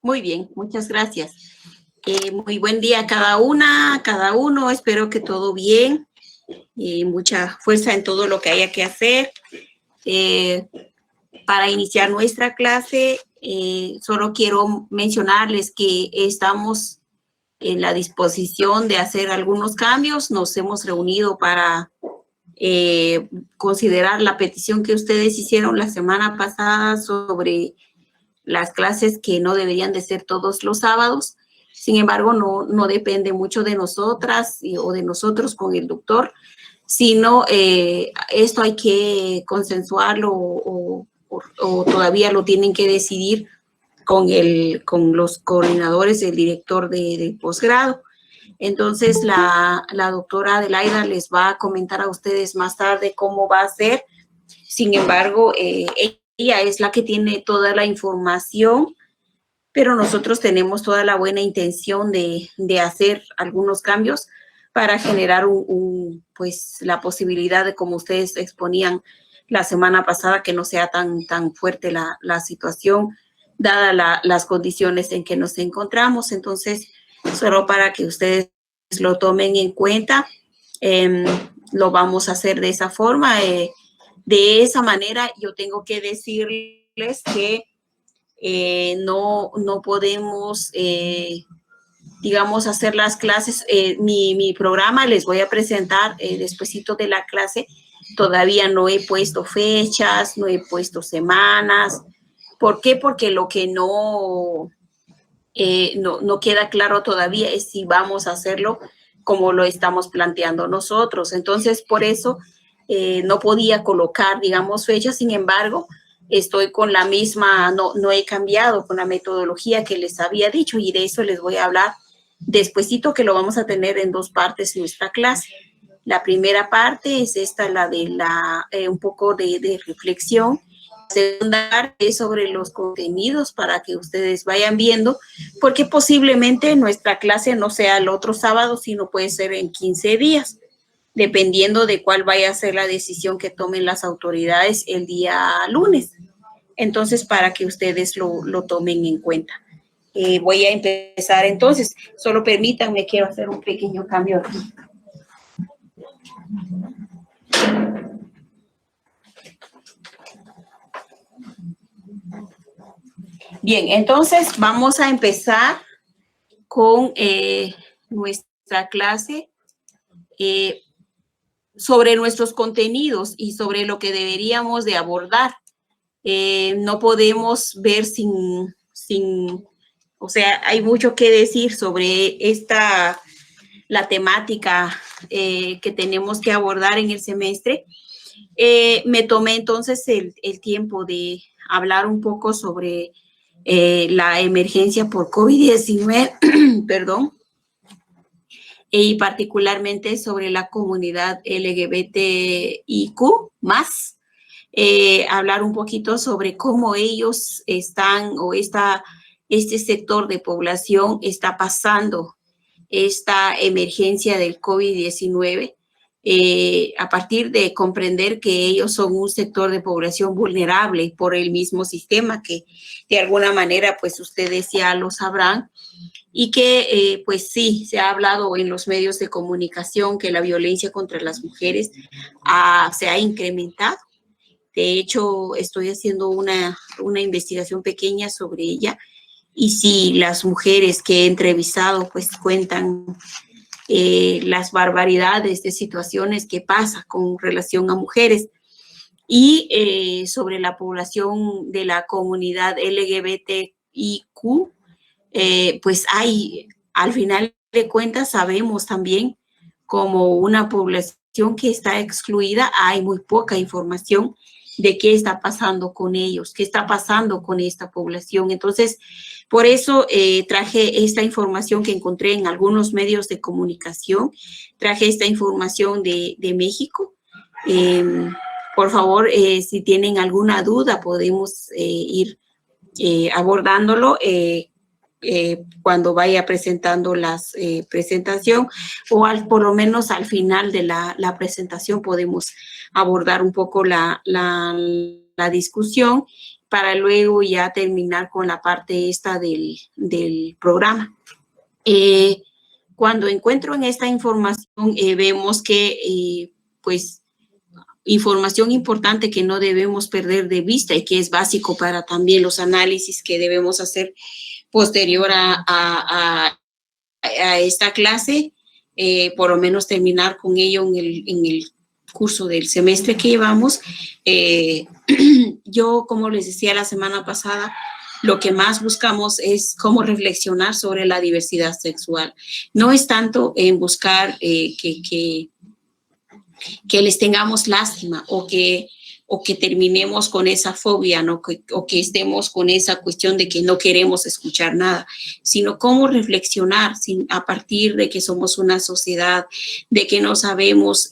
Muy bien, muchas gracias. Muy buen día a cada una, cada uno. Espero que todo bien y mucha fuerza en todo lo que haya que hacer. Eh, para iniciar nuestra clase, solo quiero mencionarles que estamos en la disposición de hacer algunos cambios. Nos hemos reunido para considerar la petición que ustedes hicieron la semana pasada sobre las clases que no deberían de ser todos los sábados. Sin embargo, no depende mucho de nosotras o de nosotros con el doctor, sino esto hay que consensuarlo o todavía lo tienen que decidir con los coordinadores del director de posgrado. Entonces, la doctora Adelaida les va a comentar a ustedes más tarde cómo va a ser. Sin embargo, ella es la que tiene toda la información, pero nosotros tenemos toda la buena intención de hacer algunos cambios para generar pues la posibilidad de, como ustedes exponían la semana pasada, que no sea tan fuerte la situación, dada las condiciones en que nos encontramos. Entonces, solo para que ustedes lo tomen en cuenta, lo vamos a hacer de esa forma. De esa manera, yo tengo que decirles que no podemos, digamos, hacer las clases. Mi programa les voy a presentar despuesito de la clase. Todavía no he puesto fechas, no he puesto semanas. ¿Por qué? Porque lo que no queda claro todavía es si vamos a hacerlo como lo estamos planteando nosotros. Entonces, por eso no podía colocar, digamos, fechas. Sin embargo, estoy con la misma, no he cambiado con la metodología que les había dicho, y de eso les voy a hablar despuesito, que lo vamos a tener en dos partes en nuestra clase. La primera parte es esta, la de un poco de reflexión. La segunda parte es sobre los contenidos, para que ustedes vayan viendo, porque posiblemente nuestra clase no sea el otro sábado, sino puede ser en 15 días, dependiendo de cuál vaya a ser la decisión que tomen las autoridades el día lunes. Entonces, para que ustedes lo tomen en cuenta. Voy a empezar entonces. Solo permítanme, quiero hacer un pequeño cambio aquí. Bien, entonces vamos a empezar con nuestra clase sobre nuestros contenidos y sobre lo que deberíamos de abordar. No podemos ver o sea, hay mucho que decir sobre la temática que tenemos que abordar en el semestre. Me tomé entonces el tiempo de hablar un poco sobre la emergencia por COVID-19, perdón, y particularmente sobre la comunidad LGBTIQ+, hablar un poquito sobre cómo ellos están, o este sector de población está pasando esta emergencia del COVID-19, a partir de comprender que ellos son un sector de población vulnerable por el mismo sistema, que de alguna manera pues ustedes ya lo sabrán, y que pues sí, se ha hablado en los medios de comunicación que la violencia contra las mujeres se ha incrementado. De hecho, estoy haciendo una investigación pequeña sobre ella, y sí, las mujeres que he entrevistado pues cuentan las barbaridades de situaciones que pasa con relación a mujeres. Y sobre la población de la comunidad LGBTIQ, pues al final de cuentas, sabemos también, como una población que está excluida, hay muy poca información de qué está pasando con ellos, qué está pasando con esta población. Entonces, por eso traje esta información que encontré en algunos medios de comunicación, traje esta información de México. Por favor, si tienen alguna duda, podemos ir abordándolo cuando vaya presentando las presentación, o por lo menos al final de la presentación podemos abordar un poco la discusión, para luego ya terminar con la parte esta del programa. Cuando encuentro en esta información, vemos que, pues, información importante que no debemos perder de vista y que es básico para también los análisis que debemos hacer posterior a esta clase, por lo menos terminar con ello en el curso del semestre que llevamos. Yo, como les decía la semana pasada, lo que más buscamos es cómo reflexionar sobre la diversidad sexual. No es tanto en buscar que les tengamos lástima o que terminemos con esa fobia, ¿no? O que estemos con esa cuestión de que no queremos escuchar nada, sino cómo reflexionar a partir de que somos una sociedad, de que no sabemos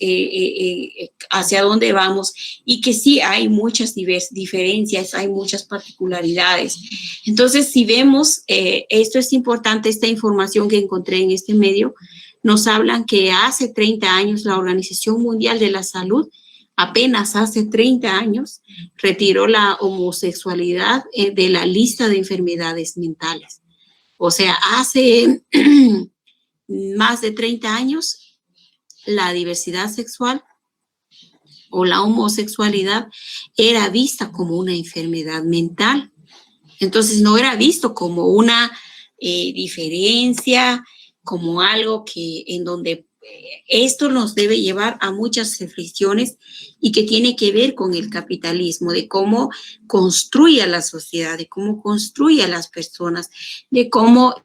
hacia dónde vamos y que sí hay muchas diferencias, hay muchas particularidades. Entonces, si vemos, esto es importante, esta información que encontré en este medio, nos hablan que hace 30 años la Organización Mundial de la Salud, apenas hace 30 años, retiró la homosexualidad de la lista de enfermedades mentales. O sea, hace más de 30 años, la diversidad sexual o la homosexualidad era vista como una enfermedad mental. Entonces, no era visto como una diferencia, como algo que en donde esto nos debe llevar a muchas reflexiones y que tiene que ver con el capitalismo, de cómo construye a la sociedad, de cómo construye a las personas, de cómo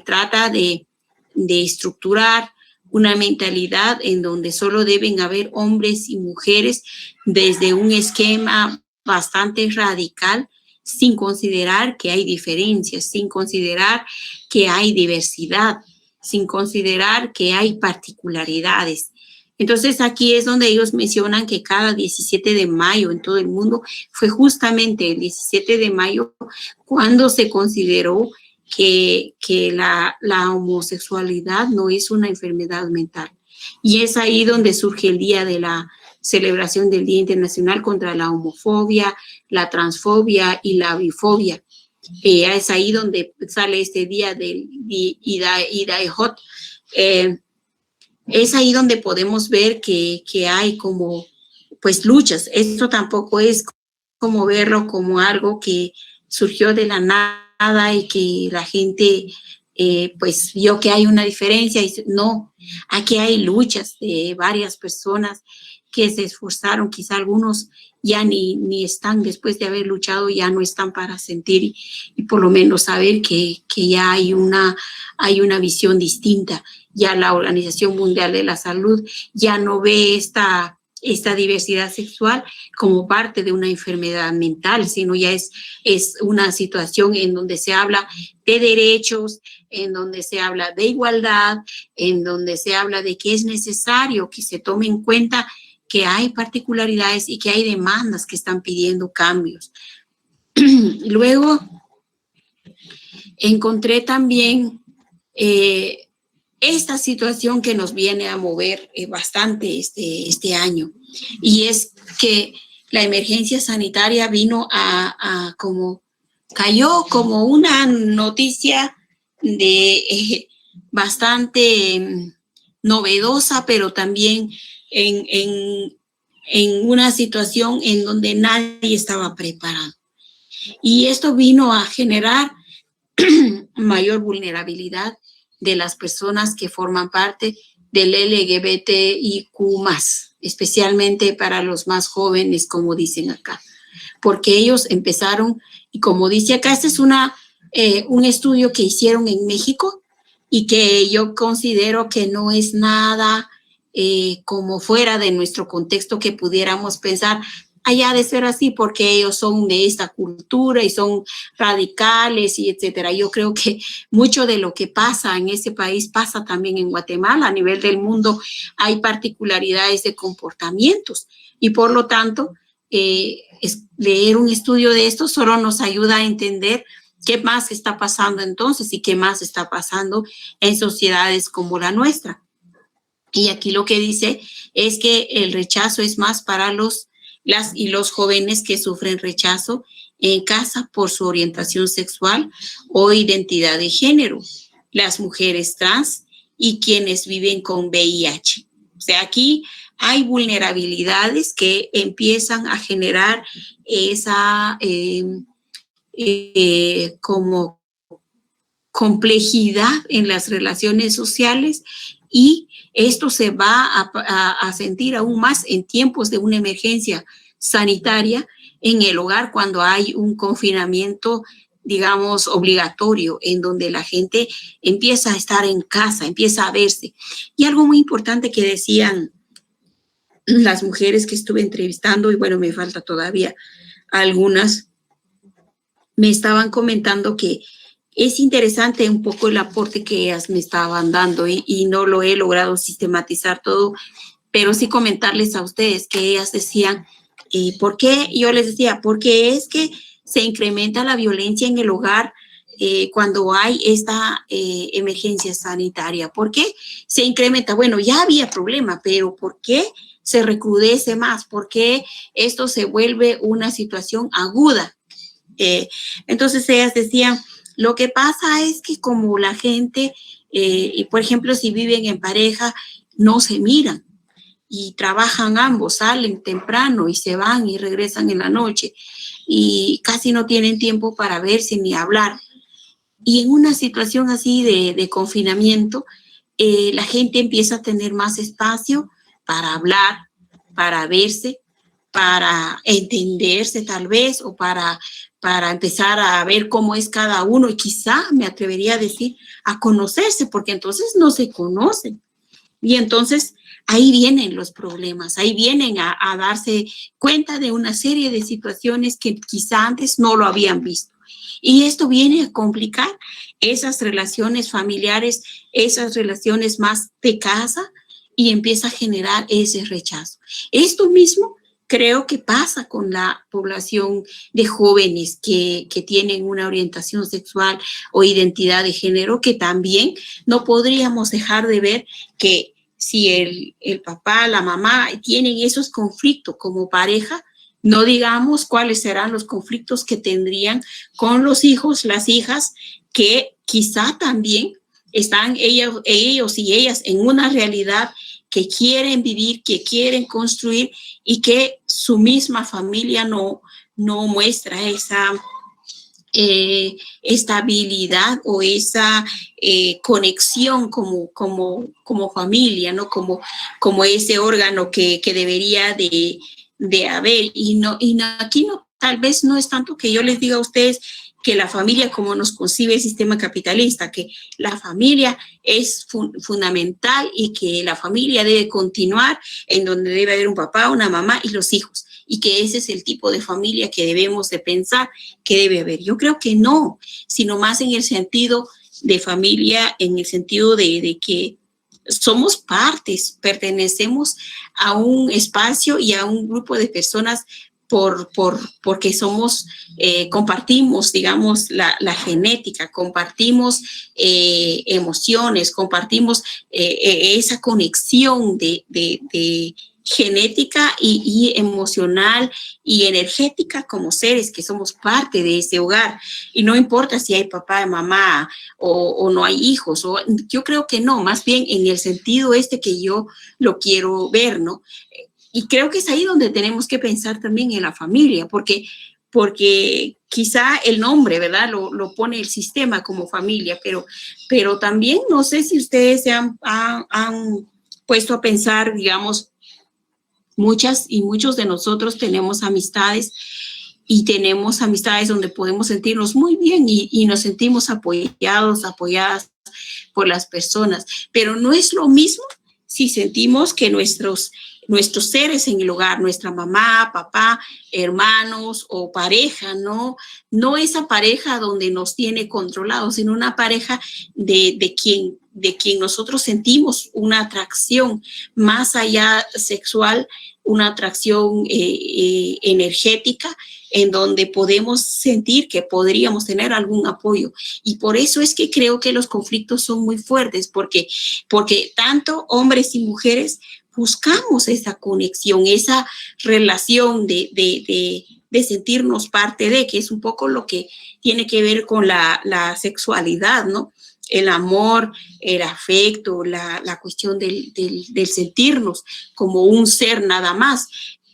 trata de estructurar una mentalidad en donde solo deben haber hombres y mujeres desde un esquema bastante radical, sin considerar que hay diferencias, sin considerar que hay diversidad, sin considerar que hay particularidades. Entonces, aquí es donde ellos mencionan que cada 17 de mayo en todo el mundo fue justamente el 17 de mayo cuando se consideró que la homosexualidad no es una enfermedad mental. Y es ahí donde surge el día de la celebración del Día Internacional contra la Homofobia, la Transfobia y la Bifobia. Es ahí donde sale este día del Ida-Ejot. Es ahí donde podemos ver que hay como, pues, luchas. Esto tampoco es como verlo como algo que surgió de la nada y que la gente, pues, vio que hay una diferencia. Y no, aquí hay luchas de varias personas que se esforzaron, quizá algunos ya ni están, después de haber luchado, ya no están para sentir y por lo menos saber que ya hay una visión distinta. Ya la Organización Mundial de la Salud ya no ve esta diversidad sexual como parte de una enfermedad mental, sino ya es una situación en donde se habla de derechos, en donde se habla de igualdad, en donde se habla de que es necesario que se tome en cuenta que hay particularidades y que hay demandas que están pidiendo cambios. Luego, encontré también esta situación que nos viene a mover bastante este año, y es que la emergencia sanitaria vino cayó como una noticia de bastante novedosa, pero también en una situación en donde nadie estaba preparado. Y esto vino a generar mayor vulnerabilidad de las personas que forman parte del LGBTIQ+, especialmente para los más jóvenes, como dicen acá, porque ellos empezaron, y como dice acá, este es un estudio que hicieron en México y que yo considero que no es nada como fuera de nuestro contexto que pudiéramos pensar, allá de ser así, porque ellos son de esta cultura y son radicales y etcétera. Yo creo que mucho de lo que pasa en ese país pasa también en Guatemala. A nivel del mundo hay particularidades de comportamientos y por lo tanto leer un estudio de esto solo nos ayuda a entender qué más está pasando entonces y qué más está pasando en sociedades como la nuestra. Y aquí lo que dice es que el rechazo es más para las y los jóvenes que sufren rechazo en casa por su orientación sexual o identidad de género, las mujeres trans y quienes viven con VIH. O sea, aquí hay vulnerabilidades que empiezan a generar esa como complejidad en las relaciones sociales, y esto se va a sentir aún más en tiempos de una emergencia sanitaria en el hogar, cuando hay un confinamiento, digamos, obligatorio, en donde la gente empieza a estar en casa, empieza a verse. Y algo muy importante que decían las mujeres que estuve entrevistando, y bueno, me falta todavía algunas, me estaban comentando que es interesante un poco el aporte que ellas me estaban dando, y no lo he logrado sistematizar todo, pero sí comentarles a ustedes que ellas decían, ¿por qué? Yo les decía, porque es que se incrementa la violencia en el hogar cuando hay esta emergencia sanitaria. ¿Por qué se incrementa? Bueno, ya había problema, pero ¿por qué se recrudece más? ¿Por qué esto se vuelve una situación aguda? Entonces ellas decían, lo que pasa es que como la gente, y por ejemplo, si viven en pareja, no se miran y trabajan ambos, salen temprano y se van y regresan en la noche y casi no tienen tiempo para verse ni hablar. Y en una situación así de confinamiento, la gente empieza a tener más espacio para hablar, para verse, para entenderse tal vez, o para empezar a ver cómo es cada uno, y quizá me atrevería a decir a conocerse, porque entonces no se conocen. Y entonces ahí vienen los problemas, ahí vienen a darse cuenta de una serie de situaciones que quizá antes no lo habían visto. Y esto viene a complicar esas relaciones familiares, esas relaciones más de casa, y empieza a generar ese rechazo. Esto mismo creo que pasa con la población de jóvenes que tienen una orientación sexual o identidad de género, que también no podríamos dejar de ver que si el papá, la mamá tienen esos conflictos como pareja, no digamos cuáles serán los conflictos que tendrían con los hijos, las hijas, que quizá también están ellos y ellas en una realidad que quieren vivir, que quieren construir, y que su misma familia no muestra esa estabilidad o esa conexión como familia, ¿no? Como ese órgano que debería de haber. Aquí no, tal vez no es tanto que yo les diga a ustedes que la familia, como nos concibe el sistema capitalista, que la familia es fundamental y que la familia debe continuar, en donde debe haber un papá, una mamá y los hijos, y que ese es el tipo de familia que debemos de pensar que debe haber. Yo creo que no, sino más en el sentido de familia, en el sentido de que somos partes, pertenecemos a un espacio y a un grupo de personas porque somos, compartimos, digamos, la genética, compartimos emociones, compartimos esa conexión de genética y emocional y energética, como seres que somos parte de ese hogar. Y no importa si hay papá, mamá o no hay hijos, yo creo que no, más bien en el sentido que yo lo quiero ver, ¿no? Y creo que es ahí donde tenemos que pensar también en la familia, porque quizá el nombre, ¿verdad? Lo pone el sistema como familia, pero también no sé si ustedes se han puesto a pensar, digamos, muchas y muchos de nosotros tenemos amistades, y tenemos amistades donde podemos sentirnos muy bien y nos sentimos apoyadas por las personas, pero no es lo mismo si sentimos que nuestros seres en el hogar, nuestra mamá, papá, hermanos o pareja, no esa pareja donde nos tiene controlados, sino una pareja de quien nosotros sentimos una atracción más allá sexual, una atracción energética, en donde podemos sentir que podríamos tener algún apoyo. Y por eso es que creo que los conflictos son muy fuertes, porque tanto hombres y mujeres buscamos esa conexión, esa relación de de sentirnos parte de, que es un poco lo que tiene que ver con la sexualidad, ¿no? El amor, el afecto, la cuestión del sentirnos como un ser nada más.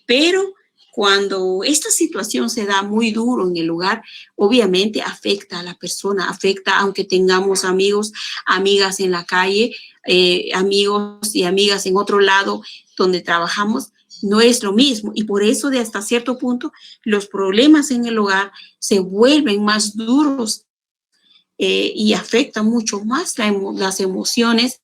Pero cuando esta situación se da muy duro en el hogar, obviamente afecta a la persona, afecta aunque tengamos amigos, amigas en la calle, amigos y amigas en otro lado donde trabajamos, no es lo mismo. Y por eso de hasta cierto punto los problemas en el hogar se vuelven más duros y afectan mucho más las emociones,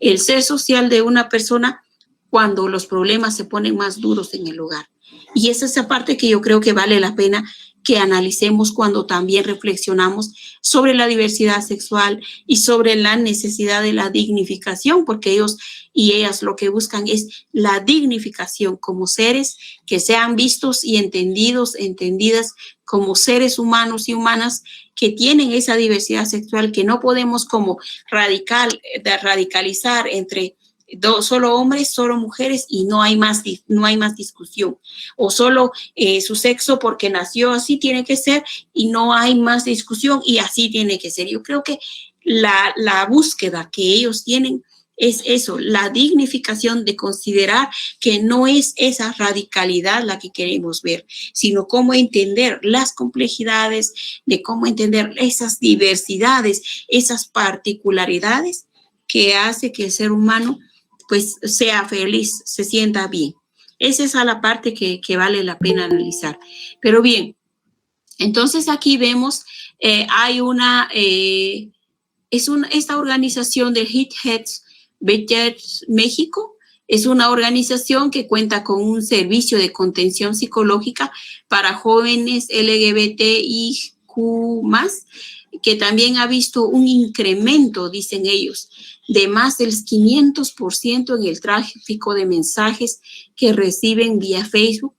el ser social de una persona cuando los problemas se ponen más duros en el hogar. Y esa es esa parte que yo creo que vale la pena que analicemos cuando también reflexionamos sobre la diversidad sexual y sobre la necesidad de la dignificación, porque ellos y ellas lo que buscan es la dignificación como seres que sean vistos y entendidos, entendidas como seres humanos y humanas que tienen esa diversidad sexual, que no podemos como radicalizar entre solo hombres, solo mujeres y no hay más discusión. O solo su sexo porque nació así tiene que ser y no hay más discusión y así tiene que ser. Yo creo que la búsqueda que ellos tienen es eso, la dignificación de considerar que no es esa radicalidad la que queremos ver, sino cómo entender las complejidades, de cómo entender esas diversidades, esas particularidades que hace que el ser humano pues sea feliz, se sienta bien. Esa es la parte que vale la pena analizar. Pero bien, entonces aquí vemos, hay esta organización de Hit Heads México, es una organización que cuenta con un servicio de contención psicológica para jóvenes LGBTIQ+, que también ha visto un incremento, dicen ellos, de más del 500% en el tráfico de mensajes que reciben vía Facebook,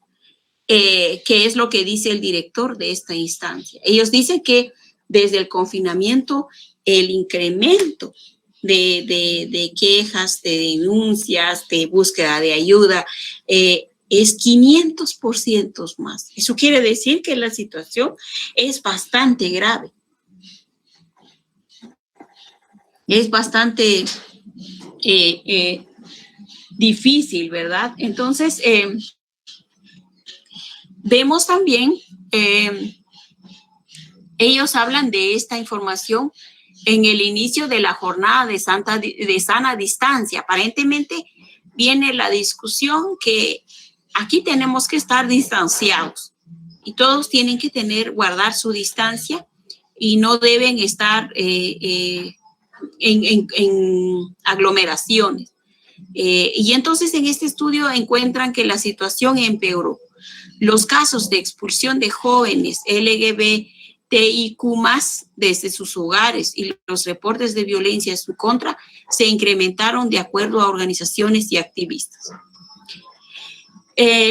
que es lo que dice el director de esta instancia. Ellos dicen que desde el confinamiento, el incremento de quejas, de denuncias, de búsqueda de ayuda, es 500% más. Eso quiere decir que la situación es bastante grave. Es bastante difícil, ¿verdad? Entonces, vemos también, ellos hablan de esta información en el inicio de la jornada de sana distancia. Aparentemente viene la discusión que aquí tenemos que estar distanciados y todos tienen que guardar su distancia y no deben estar en aglomeraciones. Y entonces en este estudio encuentran que la situación empeoró. Los casos de expulsión de jóvenes LGBTIQ+ desde sus hogares y los reportes de violencia en su contra se incrementaron de acuerdo a organizaciones y activistas.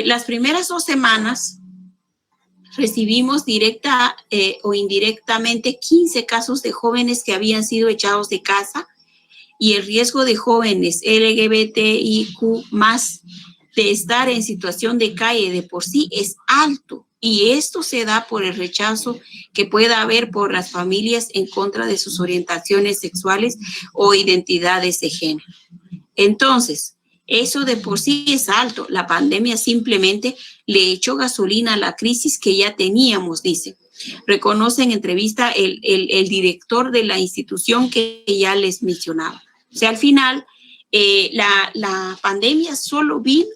Las primeras 2 semanas recibimos directa o indirectamente 15 casos de jóvenes que habían sido echados de casa y el riesgo de jóvenes LGBTIQ+ de estar en situación de calle de por sí es alto y esto se da por el rechazo que pueda haber por las familias en contra de sus orientaciones sexuales o identidades de género. Entonces, eso de por sí es alto. La pandemia simplemente le echó gasolina a la crisis que ya teníamos, dice. Reconoce en entrevista el director de la institución que ya les mencionaba. O sea, al final, la pandemia solo vino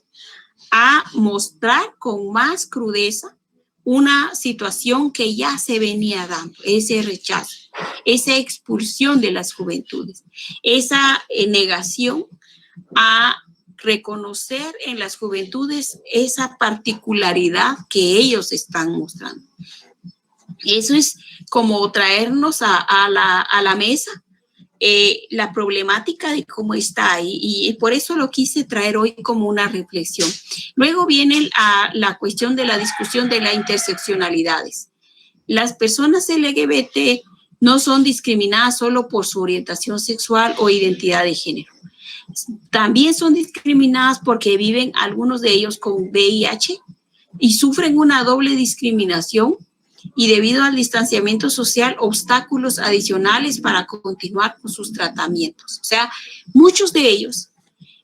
a mostrar con más crudeza una situación que ya se venía dando, ese rechazo, esa expulsión de las juventudes, esa negación a reconocer en las juventudes esa particularidad que ellos están mostrando. Eso es como traernos a la mesa la problemática de cómo está ahí y por eso lo quise traer hoy como una reflexión. Luego viene la cuestión de la discusión de las interseccionalidades. Las personas LGBT no son discriminadas solo por su orientación sexual o identidad de género. También son discriminadas porque viven algunos de ellos con VIH, y sufren una doble discriminación y debido al distanciamiento social, obstáculos adicionales para continuar con sus tratamientos. O sea, muchos de ellos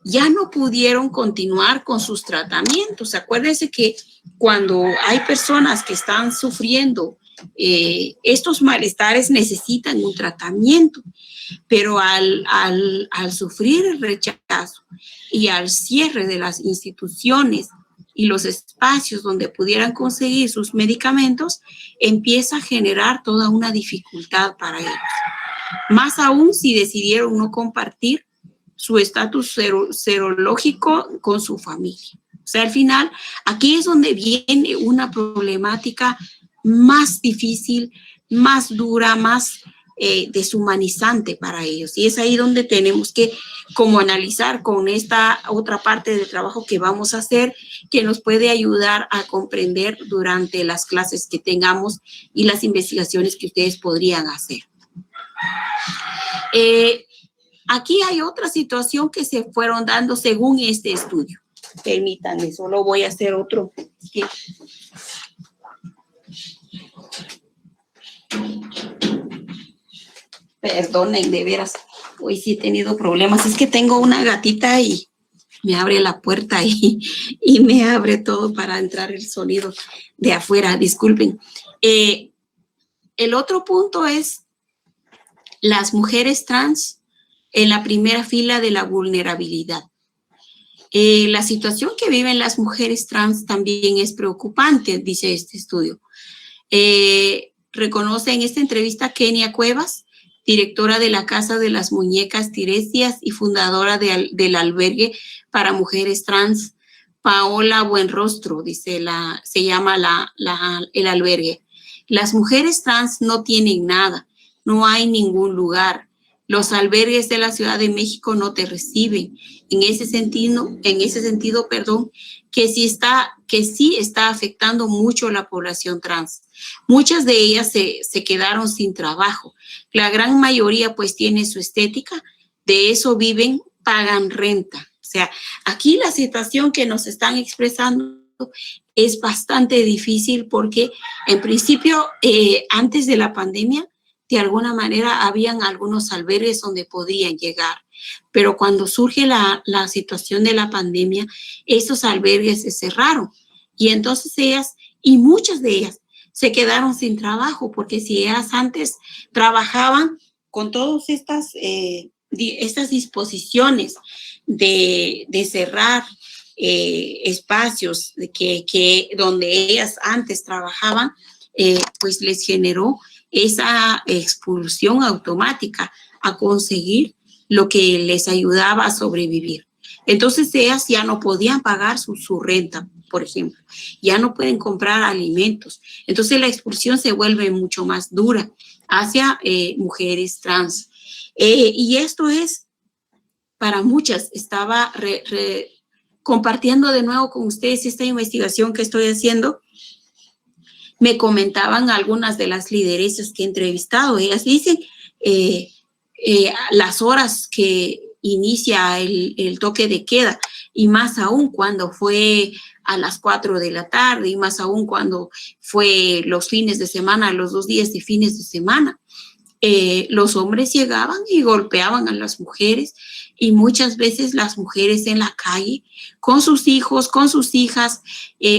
ya no pudieron continuar con sus tratamientos. Acuérdense que cuando hay personas que están sufriendo estos malestares necesitan un tratamiento, pero al sufrir el rechazo y al cierre de las instituciones y los espacios donde pudieran conseguir sus medicamentos, empieza a generar toda una dificultad para ellos. Más aún si decidieron no compartir su estatus serológico con su familia. O sea, al final, aquí es donde viene una problemática más difícil, más dura, más deshumanizante para ellos. Y es ahí donde tenemos que como analizar con esta otra parte del trabajo que vamos a hacer, que nos puede ayudar a comprender durante las clases que tengamos y las investigaciones que ustedes podrían hacer. Aquí hay otra situación que se fueron dando según este estudio. Permítanme, solo voy a hacer otro. Perdonen, de veras, hoy sí he tenido problemas. Es que tengo una gatita y me abre la puerta y me abre todo para entrar el sonido de afuera. Disculpen. El otro punto es las mujeres trans en la primera fila de la vulnerabilidad. La situación que viven las mujeres trans también es preocupante, dice este estudio. Reconoce en esta entrevista Kenia Cuevas, directora de la Casa de las Muñecas Tiresias y fundadora del albergue para mujeres trans, Paola Buenrostro, dice se llama el albergue. Las mujeres trans no tienen nada, no hay ningún lugar. Los albergues de la Ciudad de México no te reciben. En ese sentido, que sí está afectando mucho a la población trans. Muchas de ellas se quedaron sin trabajo. La gran mayoría pues tiene su estética, de eso viven, pagan renta. O sea, aquí la situación que nos están expresando es bastante difícil porque en principio, antes de la pandemia, de alguna manera habían algunos albergues donde podían llegar. Pero cuando surge la situación de la pandemia, esos albergues se cerraron. Y entonces ellas, y muchas de ellas, se quedaron sin trabajo, porque si ellas antes trabajaban con todas estas disposiciones de cerrar espacios donde ellas antes trabajaban, pues les generó esa expulsión automática a conseguir lo que les ayudaba a sobrevivir. Entonces ellas ya no podían pagar su renta, por ejemplo, ya no pueden comprar alimentos. Entonces la expulsión se vuelve mucho más dura hacia mujeres trans. Y esto es para muchas. Estaba compartiendo de nuevo con ustedes esta investigación que estoy haciendo. Me comentaban algunas de las lideresas que he entrevistado. Ellas dicen las horas que inicia el toque de queda, y más aún cuando fue a las 4 de la tarde, y más aún cuando fue los fines de semana, los 2 días de fines de semana. Los hombres llegaban y golpeaban a las mujeres, y muchas veces las mujeres en la calle con sus hijos, con sus hijas,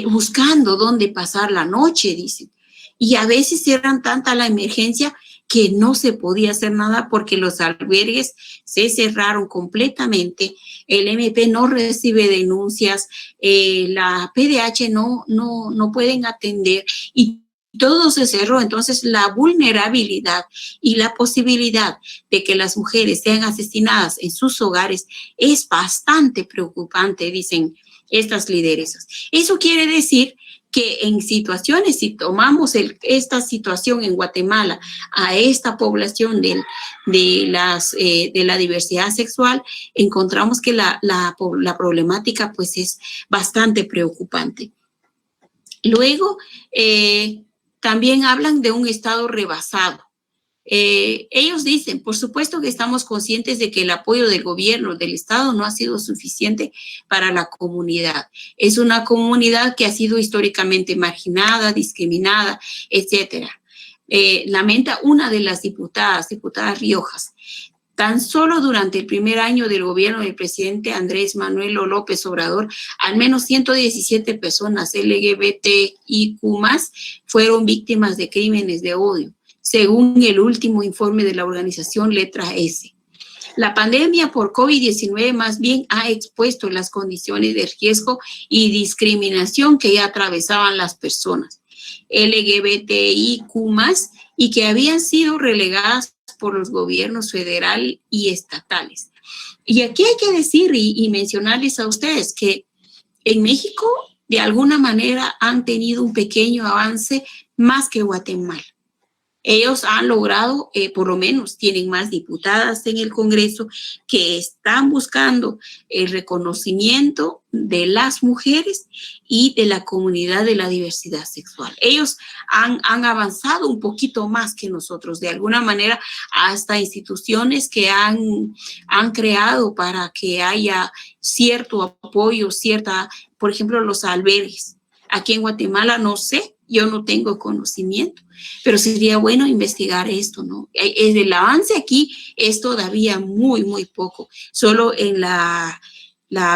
buscando dónde pasar la noche, dicen. Y a veces era tanta la emergencia que no se podía hacer nada porque los albergues se cerraron completamente, el MP no recibe denuncias, la PDH no pueden atender y todo se cerró. Entonces la vulnerabilidad y la posibilidad de que las mujeres sean asesinadas en sus hogares es bastante preocupante, dicen estas lideresas. Eso quiere decir que en situaciones, si tomamos esta situación en Guatemala a esta población de la diversidad sexual, encontramos que la problemática pues es bastante preocupante. Luego, también hablan de un estado rebasado. Ellos dicen, por supuesto que estamos conscientes de que el apoyo del gobierno, del Estado, no ha sido suficiente para la comunidad. Es una comunidad que ha sido históricamente marginada, discriminada, etcétera. Lamenta una de las diputadas Riojas. Tan solo durante el primer año del gobierno del presidente Andrés Manuel López Obrador, al menos 117 personas LGBTIQ+ fueron víctimas de crímenes de odio, según el último informe de la organización Letra S. La pandemia por COVID-19 más bien ha expuesto las condiciones de riesgo y discriminación que ya atravesaban las personas LGBTIQ+ y que habían sido relegadas por los gobiernos federal y estatales. Y aquí hay que decir y mencionarles a ustedes que en México, de alguna manera, han tenido un pequeño avance más que Guatemala. Ellos han logrado, por lo menos tienen más diputadas en el Congreso que están buscando el reconocimiento de las mujeres y de la comunidad de la diversidad sexual. Ellos han avanzado un poquito más que nosotros, de alguna manera, hasta instituciones que han creado para que haya cierto apoyo, por ejemplo, los albergues. Aquí en Guatemala no sé, yo no tengo conocimiento, pero sería bueno investigar esto, ¿no? El avance aquí es todavía muy, muy poco. Solo en la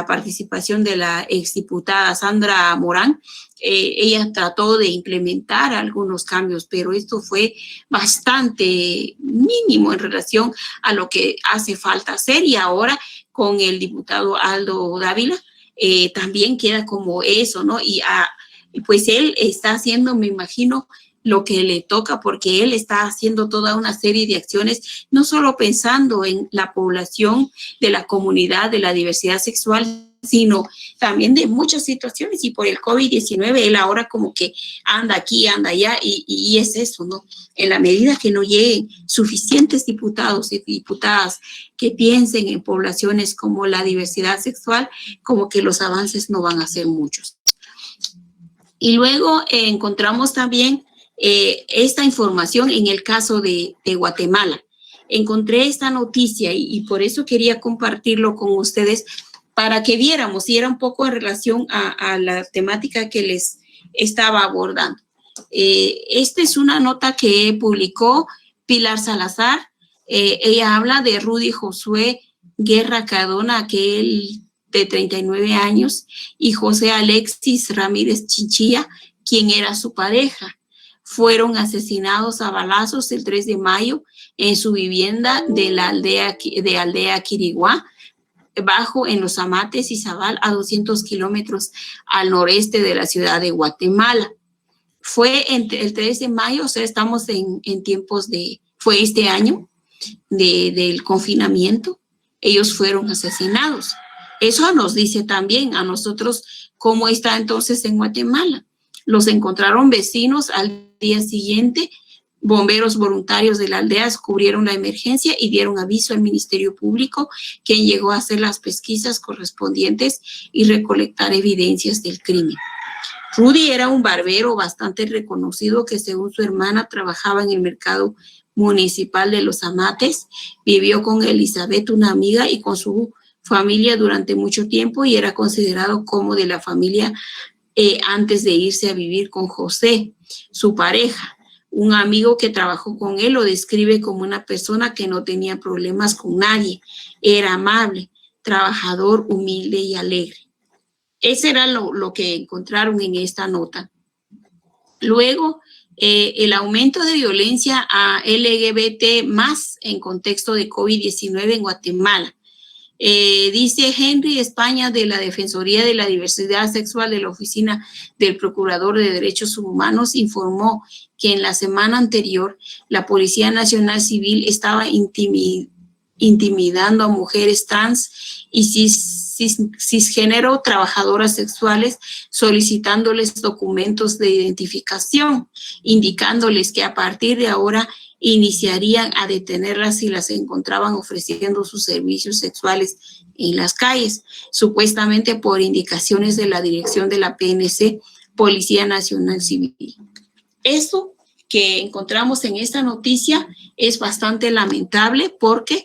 participación de la exdiputada Sandra Morán, ella trató de implementar algunos cambios, pero esto fue bastante mínimo en relación a lo que hace falta hacer, y ahora con el diputado Aldo Dávila también queda como eso, ¿no? Y pues él está haciendo, me imagino, lo que le toca, porque él está haciendo toda una serie de acciones, no solo pensando en la población de la comunidad de la diversidad sexual, sino también de muchas situaciones, y por el COVID-19 él ahora como que anda aquí, anda allá, y es eso, ¿no? En la medida que no lleguen suficientes diputados y diputadas que piensen en poblaciones como la diversidad sexual, como que los avances no van a ser muchos. Y luego encontramos también esta información en el caso de Guatemala. Encontré esta noticia y por eso quería compartirlo con ustedes para que viéramos, y era un poco en relación a la temática que les estaba abordando. Esta es una nota que publicó Pilar Salazar. Ella habla de Rudy Josué Guerra Cadona, aquel de 39 años, y José Alexis Ramírez Chinchilla, quien era su pareja. Fueron asesinados a balazos el 3 de mayo en su vivienda de la aldea Quiriguá, en Los Amates y Zabal, a 200 kilómetros al noreste de la ciudad de Guatemala. Fue el 3 de mayo, o sea, estamos en tiempos fue este año del confinamiento. Ellos fueron asesinados. Eso nos dice también a nosotros cómo está entonces en Guatemala. Los encontraron vecinos al día siguiente. Bomberos voluntarios de la aldea cubrieron la emergencia y dieron aviso al Ministerio Público, quien llegó a hacer las pesquisas correspondientes y recolectar evidencias del crimen. Rudy era un barbero bastante reconocido que, según su hermana, trabajaba en el mercado municipal de Los Amates. Vivió con Elizabeth, una amiga, y con su familia durante mucho tiempo, y era considerado como de la familia antes de irse a vivir con José, su pareja. Un amigo que trabajó con él lo describe como una persona que no tenía problemas con nadie, era amable, trabajador, humilde y alegre. Ese era lo que encontraron en esta nota. Luego, el aumento de violencia a LGBT más en contexto de COVID-19 en Guatemala. Dice Henry España, de la Defensoría de la Diversidad Sexual de la Oficina del Procurador de Derechos Humanos, informó que en la semana anterior la Policía Nacional Civil estaba intimidando a mujeres trans y cisgénero trabajadoras sexuales, solicitándoles documentos de identificación, indicándoles que a partir de ahora iniciarían a detenerlas si las encontraban ofreciendo sus servicios sexuales en las calles, supuestamente por indicaciones de la dirección de la PNC, Policía Nacional Civil. Eso que encontramos en esta noticia es bastante lamentable porque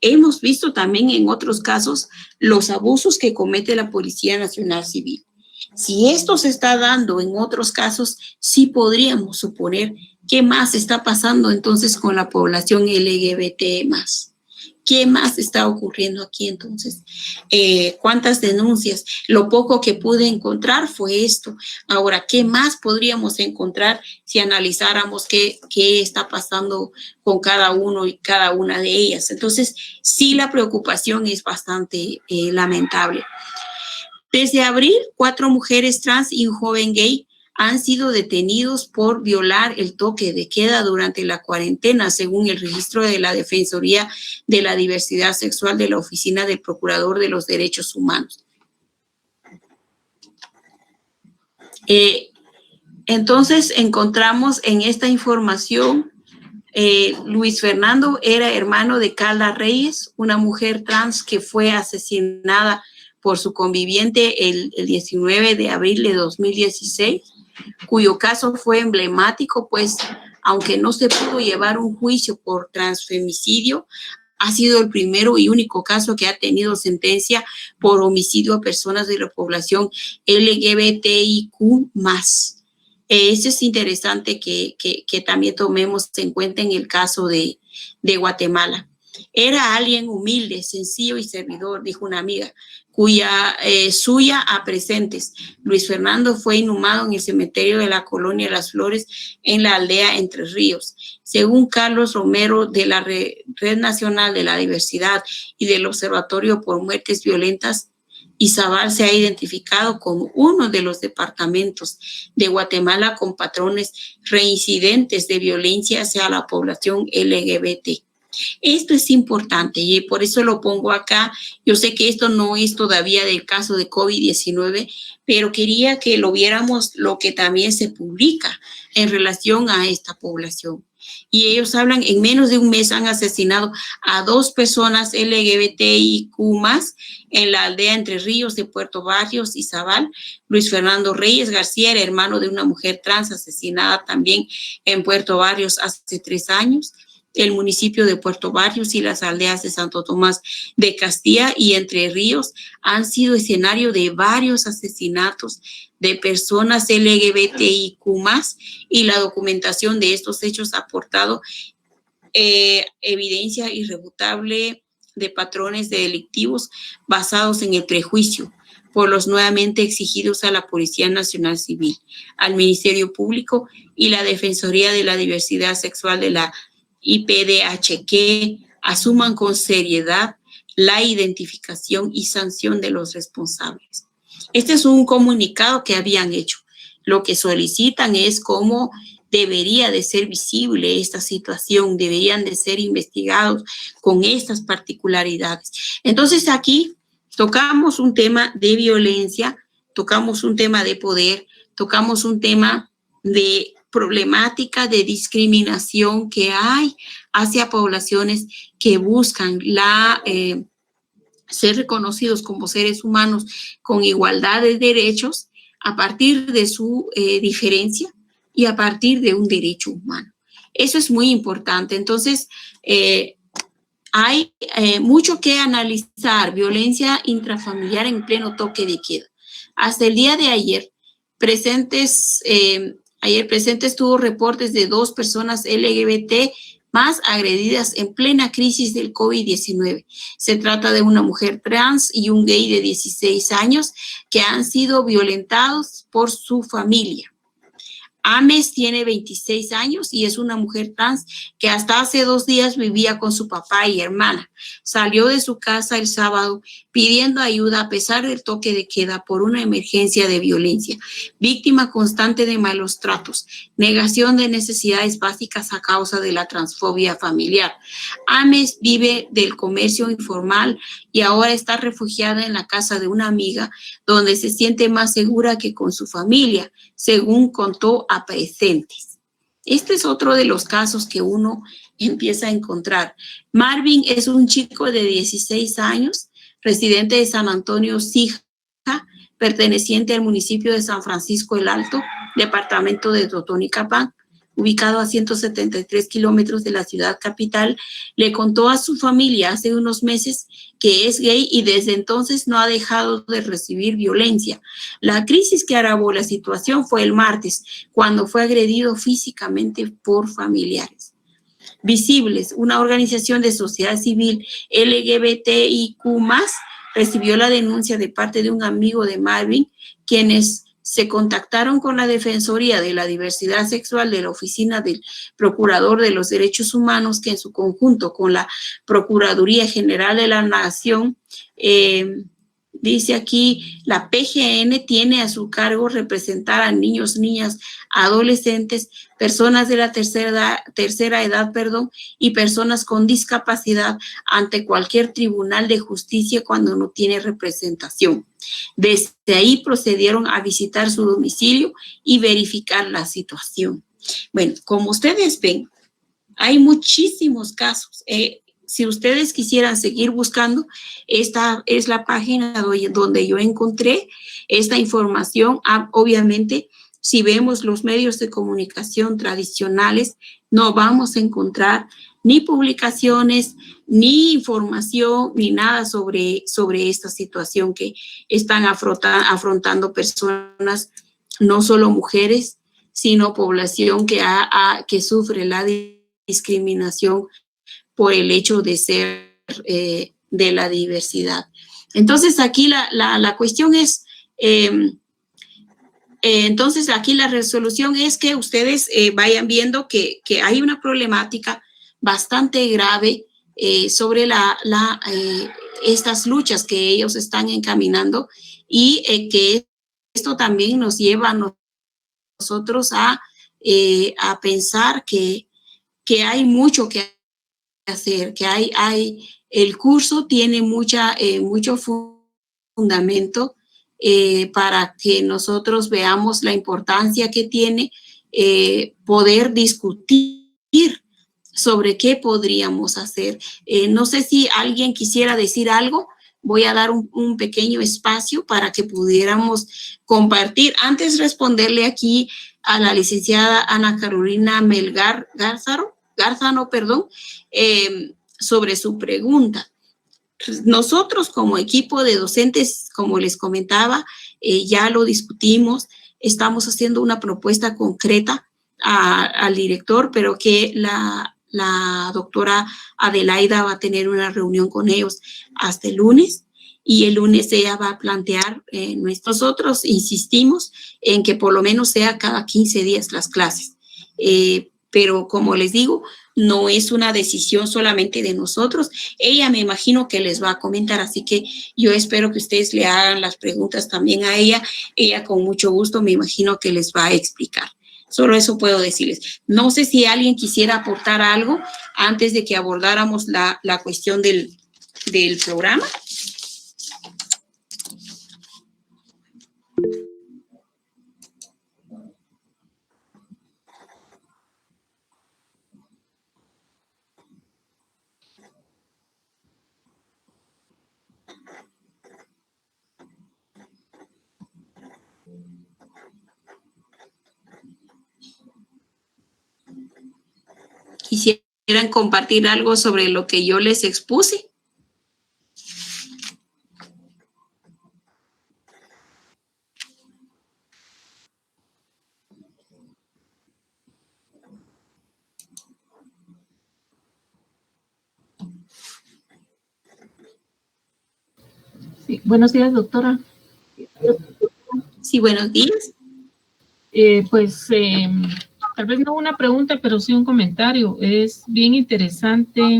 hemos visto también en otros casos los abusos que comete la Policía Nacional Civil. Si esto se está dando en otros casos, sí podríamos suponer qué más está pasando entonces con la población LGBT más. ¿Qué más está ocurriendo aquí entonces? ¿Cuántas denuncias? Lo poco que pude encontrar fue esto. Ahora, ¿qué más podríamos encontrar si analizáramos qué está pasando con cada uno y cada una de ellas? Entonces, sí, la preocupación es bastante lamentable. Desde abril, 4 mujeres trans y un joven gay han sido detenidos por violar el toque de queda durante la cuarentena, según el registro de la Defensoría de la Diversidad Sexual de la Oficina del Procurador de los Derechos Humanos. Entonces, encontramos en esta información, Luis Fernando era hermano de Carla Reyes, una mujer trans que fue asesinada por su conviviente el 19 de abril de 2016, cuyo caso fue emblemático, pues aunque no se pudo llevar un juicio por transfemicidio, ha sido el primero y único caso que ha tenido sentencia por homicidio a personas de la población LGBTIQ+. Eso es interesante que también tomemos en cuenta en el caso de Guatemala. Era alguien humilde, sencillo y servidor, dijo una amiga, suya a presentes. Luis Fernando fue inhumado en el cementerio de la colonia Las Flores en la aldea Entre Ríos. Según Carlos Romero de la Red Nacional de la Diversidad y del Observatorio por Muertes Violentas, Izabal se ha identificado como uno de los departamentos de Guatemala con patrones reincidentes de violencia hacia la población LGBT. Esto es importante y por eso lo pongo acá. Yo sé que esto no es todavía del caso de COVID-19, pero quería que lo viéramos lo que también se publica en relación a esta población. Y ellos hablan, en menos de un mes han asesinado a 2 personas LGBTIQ+, en la aldea Entre Ríos de Puerto Barrios, Izabal. Luis Fernando Reyes García era hermano de una mujer trans asesinada también en Puerto Barrios hace 3 años. El municipio de Puerto Barrios y las aldeas de Santo Tomás de Castilla y Entre Ríos han sido escenario de varios asesinatos de personas LGBTIQ+, y la documentación de estos hechos ha aportado evidencia irrefutable de patrones delictivos basados en el prejuicio por los nuevamente exigidos a la Policía Nacional Civil, al Ministerio Público y la Defensoría de la Diversidad Sexual de la IPDH, que asuman con seriedad la identificación y sanción de los responsables. Este es un comunicado que habían hecho. Lo que solicitan es cómo debería de ser visible esta situación, deberían de ser investigados con estas particularidades. Entonces aquí tocamos un tema de violencia, tocamos un tema de poder, tocamos un tema de problemática de discriminación que hay hacia poblaciones que buscan ser reconocidos como seres humanos con igualdad de derechos a partir de su diferencia y a partir de un derecho humano. Eso es muy importante. Entonces, hay mucho que analizar. Violencia intrafamiliar en pleno toque de queda. Hasta el día de ayer, presentes tuvo reportes de 2 personas LGBT más agredidas en plena crisis del COVID-19. Se trata de una mujer trans y un gay de 16 años que han sido violentados por su familia. Ames tiene 26 años y es una mujer trans que hasta hace 2 días vivía con su papá y hermana. Salió de su casa el sábado pidiendo ayuda a pesar del toque de queda por una emergencia de violencia. Víctima constante de malos tratos, negación de necesidades básicas a causa de la transfobia familiar. Ames vive del comercio informal y ahora está refugiada en la casa de una amiga donde se siente más segura que con su familia, según contó a Presentes. Este es otro de los casos que uno empieza a encontrar. Marvin es un chico de 16 años, residente de San Antonio, Sija, perteneciente al municipio de San Francisco el Alto, departamento de Totonicapán. ubicado a 173 kilómetros de la ciudad capital, le contó a su familia hace unos meses que es gay y desde entonces no ha dejado de recibir violencia. La crisis que agravó la situación fue el martes, cuando fue agredido físicamente por familiares. Visibles, una organización de sociedad civil LGBTIQ+, recibió la denuncia de parte de un amigo de Marvin, quienes se contactaron con la Defensoría de la Diversidad Sexual de la Oficina del Procurador de los Derechos Humanos, que en su conjunto con la Procuraduría General de la Nación, dice aquí, la PGN tiene a su cargo representar a niños, niñas, adolescentes, personas de la tercera edad, y personas con discapacidad ante cualquier tribunal de justicia cuando no tiene representación. Desde ahí procedieron a visitar su domicilio y verificar la situación. Bueno, como ustedes ven, hay muchísimos casos. Si ustedes quisieran seguir buscando, esta es la página donde yo encontré esta información. Obviamente, si vemos los medios de comunicación tradicionales, no vamos a encontrar ni publicaciones, ni información, ni nada sobre esta situación que están afrontando personas, no solo mujeres, sino población que sufre la discriminación por el hecho de ser de la diversidad. Entonces, aquí la cuestión es, entonces aquí la resolución es que ustedes vayan viendo que hay una problemática bastante grave sobre estas luchas que ellos están encaminando y que esto también nos lleva a nosotros a pensar que hay mucho que hacer, que el curso tiene mucho fundamento para que nosotros veamos la importancia que tiene poder discutir sobre qué podríamos hacer. No sé si alguien quisiera decir algo. Voy a dar un pequeño espacio para que pudiéramos compartir. Antes de responderle aquí a la licenciada Ana Carolina Melgar Garzano, sobre su pregunta. Nosotros como equipo de docentes, como les comentaba, ya lo discutimos, estamos haciendo una propuesta concreta al director, pero que la doctora Adelaida va a tener una reunión con ellos hasta el lunes, y el lunes ella va a plantear, nosotros insistimos en que por lo menos sea cada 15 días las clases, pero como les digo, no es una decisión solamente de nosotros. Ella me imagino que les va a comentar, así que yo espero que ustedes le hagan las preguntas también a ella. Ella con mucho gusto me imagino que les va a explicar. Solo eso puedo decirles. No sé si alguien quisiera aportar algo antes de que abordáramos la cuestión del programa. ¿Quisieran compartir algo sobre lo que yo les expuse? Sí, buenos días, doctora. Sí, buenos días. Tal vez no una pregunta, pero sí un comentario. Es bien interesante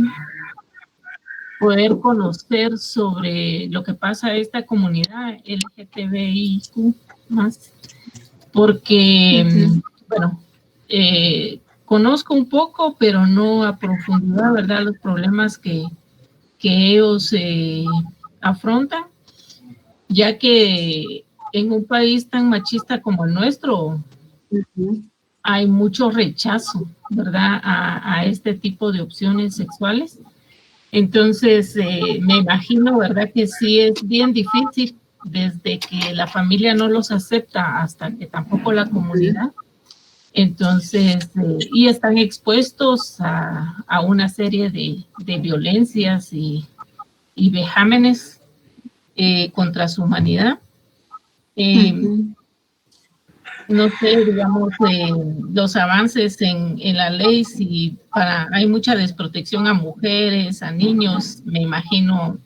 poder conocer sobre lo que pasa a esta comunidad LGTBIQ+, porque, conozco un poco, pero no a profundidad, ¿verdad?, los problemas que ellos afrontan, ya que en un país tan machista como el nuestro, hay mucho rechazo, ¿verdad?, a este tipo de opciones sexuales. Entonces, me imagino, ¿verdad?, que sí es bien difícil desde que la familia no los acepta hasta que tampoco la comunidad, Entonces, y están expuestos a una serie de violencias y vejámenes contra su humanidad. No sé, digamos, los avances en la ley, si hay mucha desprotección a mujeres, a niños, me imagino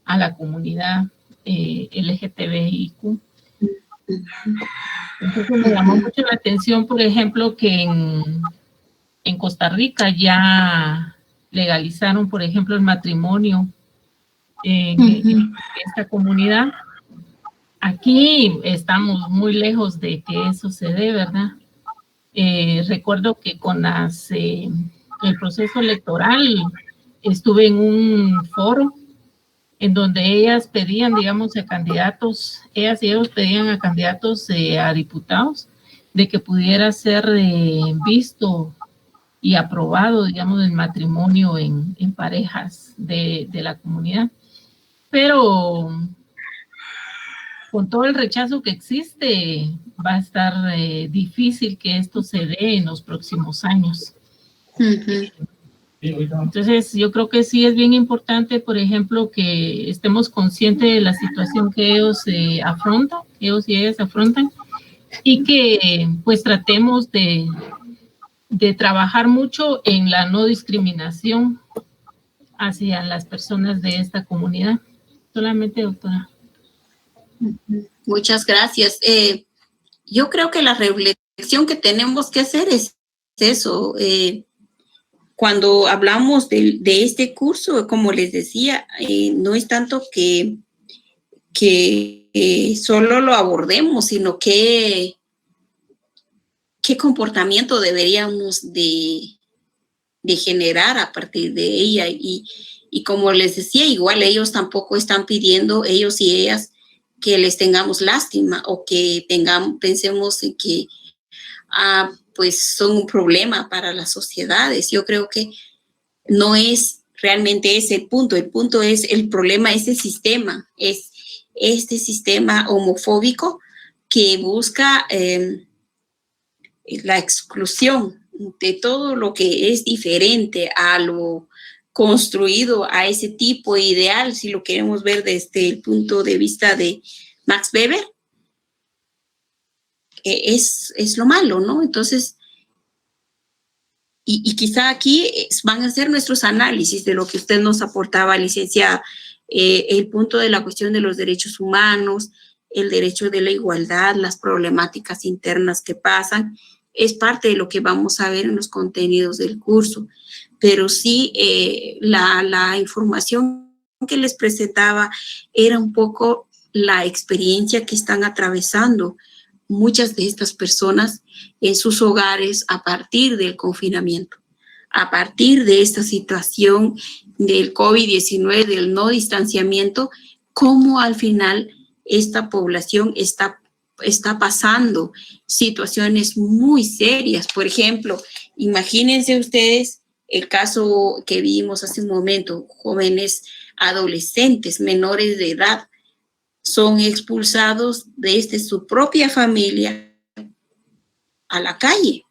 a la comunidad LGTBIQ. Entonces me llamó mucho la atención, por ejemplo, que en Costa Rica ya legalizaron, por ejemplo, el matrimonio en esta comunidad. Aquí estamos muy lejos de que eso se dé, ¿verdad? Recuerdo que con el proceso electoral estuve en un foro en donde ellas pedían, digamos, a candidatos, ellas y ellos pedían a candidatos a diputados de que pudiera ser visto y aprobado, digamos, el matrimonio en parejas de la comunidad. Pero con todo el rechazo que existe, va a estar difícil que esto se dé en los próximos años. Entonces, yo creo que sí es bien importante, por ejemplo, que estemos conscientes de la situación que ellos afrontan, ellos y ellas afrontan, y que pues tratemos de trabajar mucho en la no discriminación hacia las personas de esta comunidad. Solamente, doctora. Muchas gracias. Yo creo que la reflexión que tenemos que hacer es eso. Cuando hablamos de este curso, como les decía, no es tanto que solo lo abordemos, sino qué comportamiento deberíamos de generar a partir de ella. Y como les decía, igual ellos tampoco están pidiendo, ellos y ellas, que les tengamos lástima o que pensemos en que pues son un problema para las sociedades. Yo creo que no es realmente ese el punto es el problema, ese sistema, es este sistema homofóbico que busca la exclusión de todo lo que es diferente a lo construido, a ese tipo ideal, si lo queremos ver desde el punto de vista de Max Weber, es lo malo, ¿no? Entonces, y quizá aquí van a ser nuestros análisis de lo que usted nos aportaba, licenciada, el punto de la cuestión de los derechos humanos, el derecho de la igualdad, las problemáticas internas que pasan, es parte de lo que vamos a ver en los contenidos del curso. Pero sí, la información que les presentaba era un poco la experiencia que están atravesando muchas de estas personas en sus hogares a partir del confinamiento, a partir de esta situación del COVID-19, del no distanciamiento, cómo al final esta población está pasando situaciones muy serias. Por ejemplo, imagínense ustedes el caso que vimos hace un momento, jóvenes adolescentes, menores de edad, son expulsados desde su propia familia a la calle.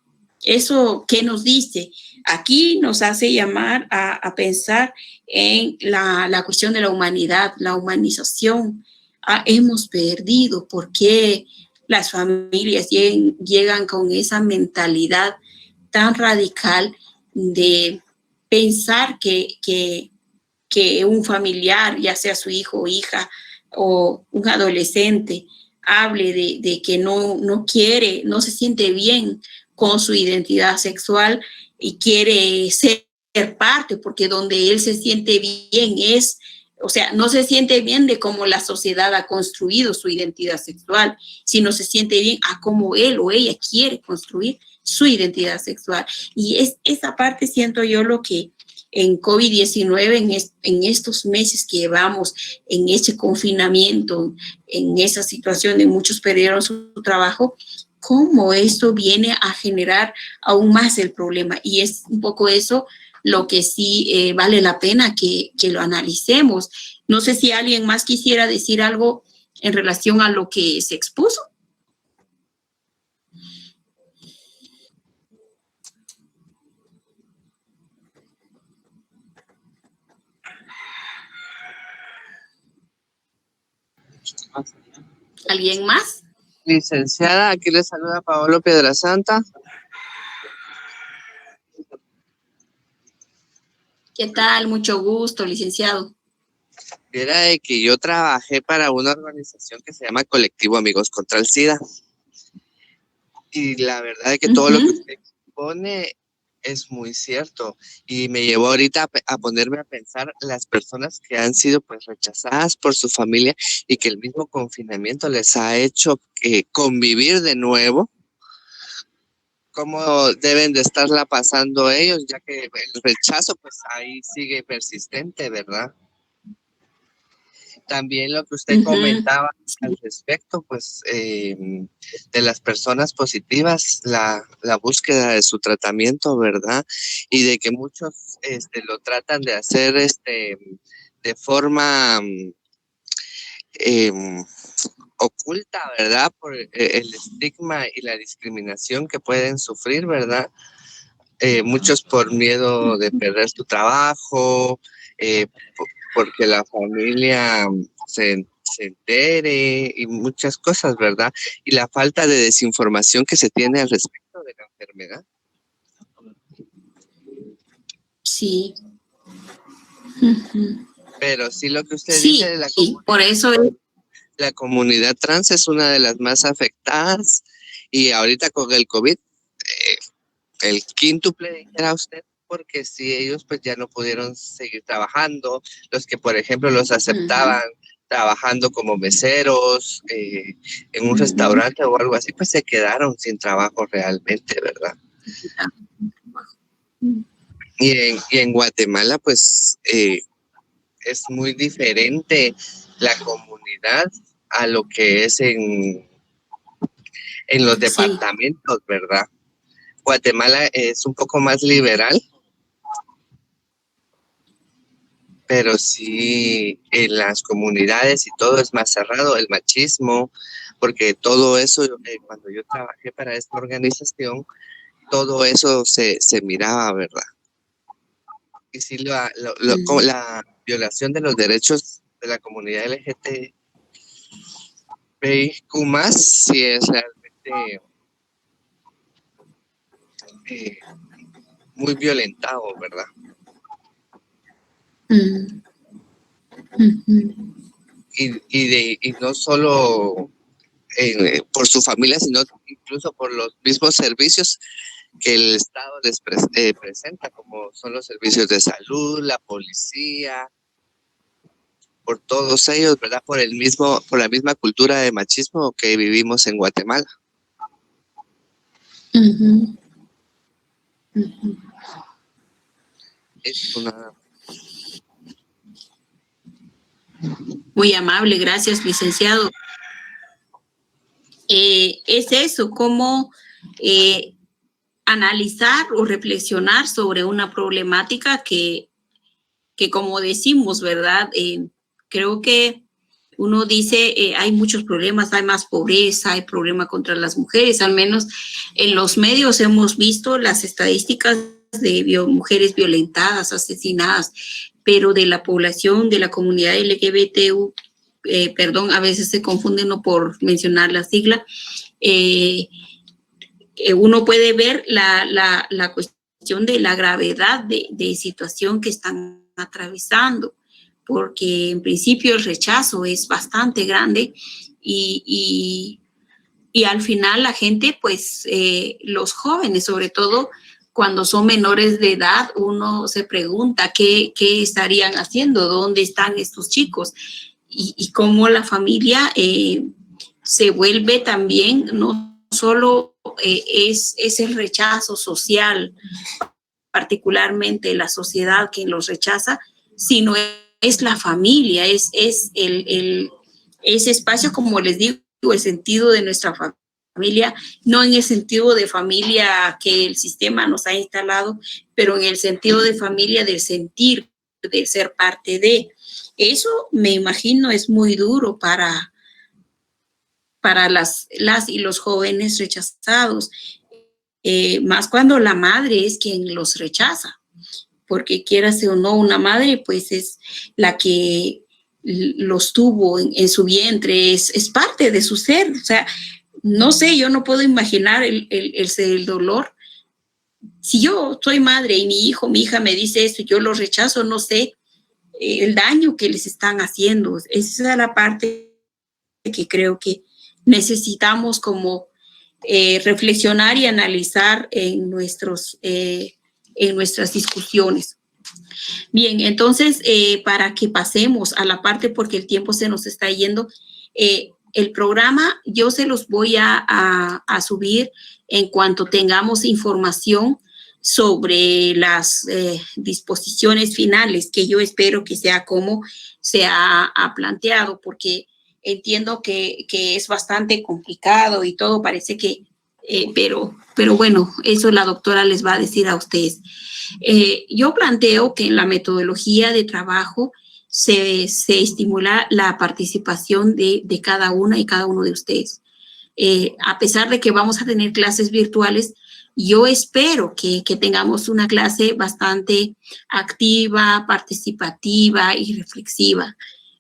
¿Eso qué nos dice? Aquí nos hace llamar a pensar en la cuestión de la humanidad, la humanización. Hemos perdido. ¿Por qué las familias llegan con esa mentalidad tan radical de pensar que un familiar, ya sea su hijo o hija, o un adolescente, hable de que no quiere, no se siente bien con su identidad sexual y quiere ser parte, porque donde él se siente bien o sea, no se siente bien de cómo la sociedad ha construido su identidad sexual, sino se siente bien a cómo él o ella quiere construir su identidad sexual. Y esa parte siento yo lo que en COVID-19, en estos meses que llevamos, en ese confinamiento, en esa situación de muchos perdieron su trabajo, cómo esto viene a generar aún más el problema. Y es un poco eso lo que sí vale la pena que lo analicemos. No sé si alguien más quisiera decir algo en relación a lo que se expuso. ¿Alguien más? Licenciada, aquí le saluda Paolo Piedrasanta. ¿Qué tal? Mucho gusto, licenciado. Era de que yo trabajé para una organización que se llama Colectivo Amigos contra el SIDA. Y la verdad es que todo lo que usted expone es muy cierto. Y me llevó ahorita a ponerme a pensar las personas que han sido pues rechazadas por su familia y que el mismo confinamiento les ha hecho convivir de nuevo. ¿Cómo deben de estarla pasando ellos? Ya que el rechazo pues ahí sigue persistente, ¿verdad? También lo que usted comentaba al respecto, pues, de las personas positivas, la búsqueda de su tratamiento, ¿verdad? Y de que muchos lo tratan de hacer de forma oculta, ¿verdad? Por el estigma y la discriminación que pueden sufrir, ¿verdad? Muchos por miedo de perder su trabajo, porque la familia se entere y muchas cosas, ¿verdad? Y la falta de desinformación que se tiene al respecto de la enfermedad. Sí. Pero sí lo que usted dice de la comunidad, por eso es. La comunidad trans es una de las más afectadas y ahorita con el COVID, el quíntuple, dijera usted, porque si ellos pues ya no pudieron seguir trabajando, los que por ejemplo los aceptaban trabajando como meseros en un restaurante o algo así, pues se quedaron sin trabajo realmente, ¿verdad? Y en Guatemala pues es muy diferente la comunidad a lo que es en los departamentos, ¿verdad? Guatemala es un poco más liberal, pero sí en las comunidades y todo es más cerrado, el machismo, porque todo eso, cuando yo trabajé para esta organización, todo eso se miraba, ¿verdad? Y sí, como la violación de los derechos de la comunidad LGTBIQ+, sí es realmente muy violentado, ¿verdad? Y no solo por su familia, sino incluso por los mismos servicios que el Estado les presenta, como son los servicios de salud, la policía, por todos ellos, ¿verdad? Por la misma cultura de machismo que vivimos en Guatemala. Es una... Muy amable, gracias, licenciado. Es eso, cómo analizar o reflexionar sobre una problemática que como decimos, ¿verdad? Creo que uno dice, hay muchos problemas, hay más pobreza, hay problema contra las mujeres, al menos en los medios hemos visto las estadísticas de mujeres violentadas, asesinadas, pero de la población, de la comunidad LGBTQ, a veces se confunde uno por mencionar la sigla, uno puede ver la cuestión de la gravedad de situación que están atravesando, porque en principio el rechazo es bastante grande y al final la gente, pues los jóvenes sobre todo, cuando son menores de edad, uno se pregunta qué estarían haciendo, dónde están estos chicos y cómo la familia se vuelve también, no solo es el rechazo social, particularmente la sociedad que los rechaza, sino es la familia, es ese espacio, como les digo, el sentido de nuestra familia, no en el sentido de familia que el sistema nos ha instalado, pero en el sentido de familia del sentir, de ser parte de. Eso, me imagino, es muy duro para las y los jóvenes rechazados, más cuando la madre es quien los rechaza, porque quieras o no, una madre pues es la que los tuvo en su vientre, es parte de su ser. O sea, no sé, yo no puedo imaginar el dolor. Si yo soy madre y mi hija me dice esto, yo lo rechazo, no sé el daño que les están haciendo. Esa es la parte que creo que necesitamos como reflexionar y analizar en nuestras discusiones. Bien, entonces, para que pasemos a la parte, porque el tiempo se nos está yendo, el programa yo se los voy a subir en cuanto tengamos información sobre las disposiciones finales, que yo espero que sea como se ha planteado, porque entiendo que es bastante complicado y todo, parece que, pero bueno, eso la doctora les va a decir a ustedes. Yo planteo que en la metodología de trabajo se estimula la participación de cada una y cada uno de ustedes. A pesar de que vamos a tener clases virtuales, yo espero que tengamos una clase bastante activa, participativa y reflexiva.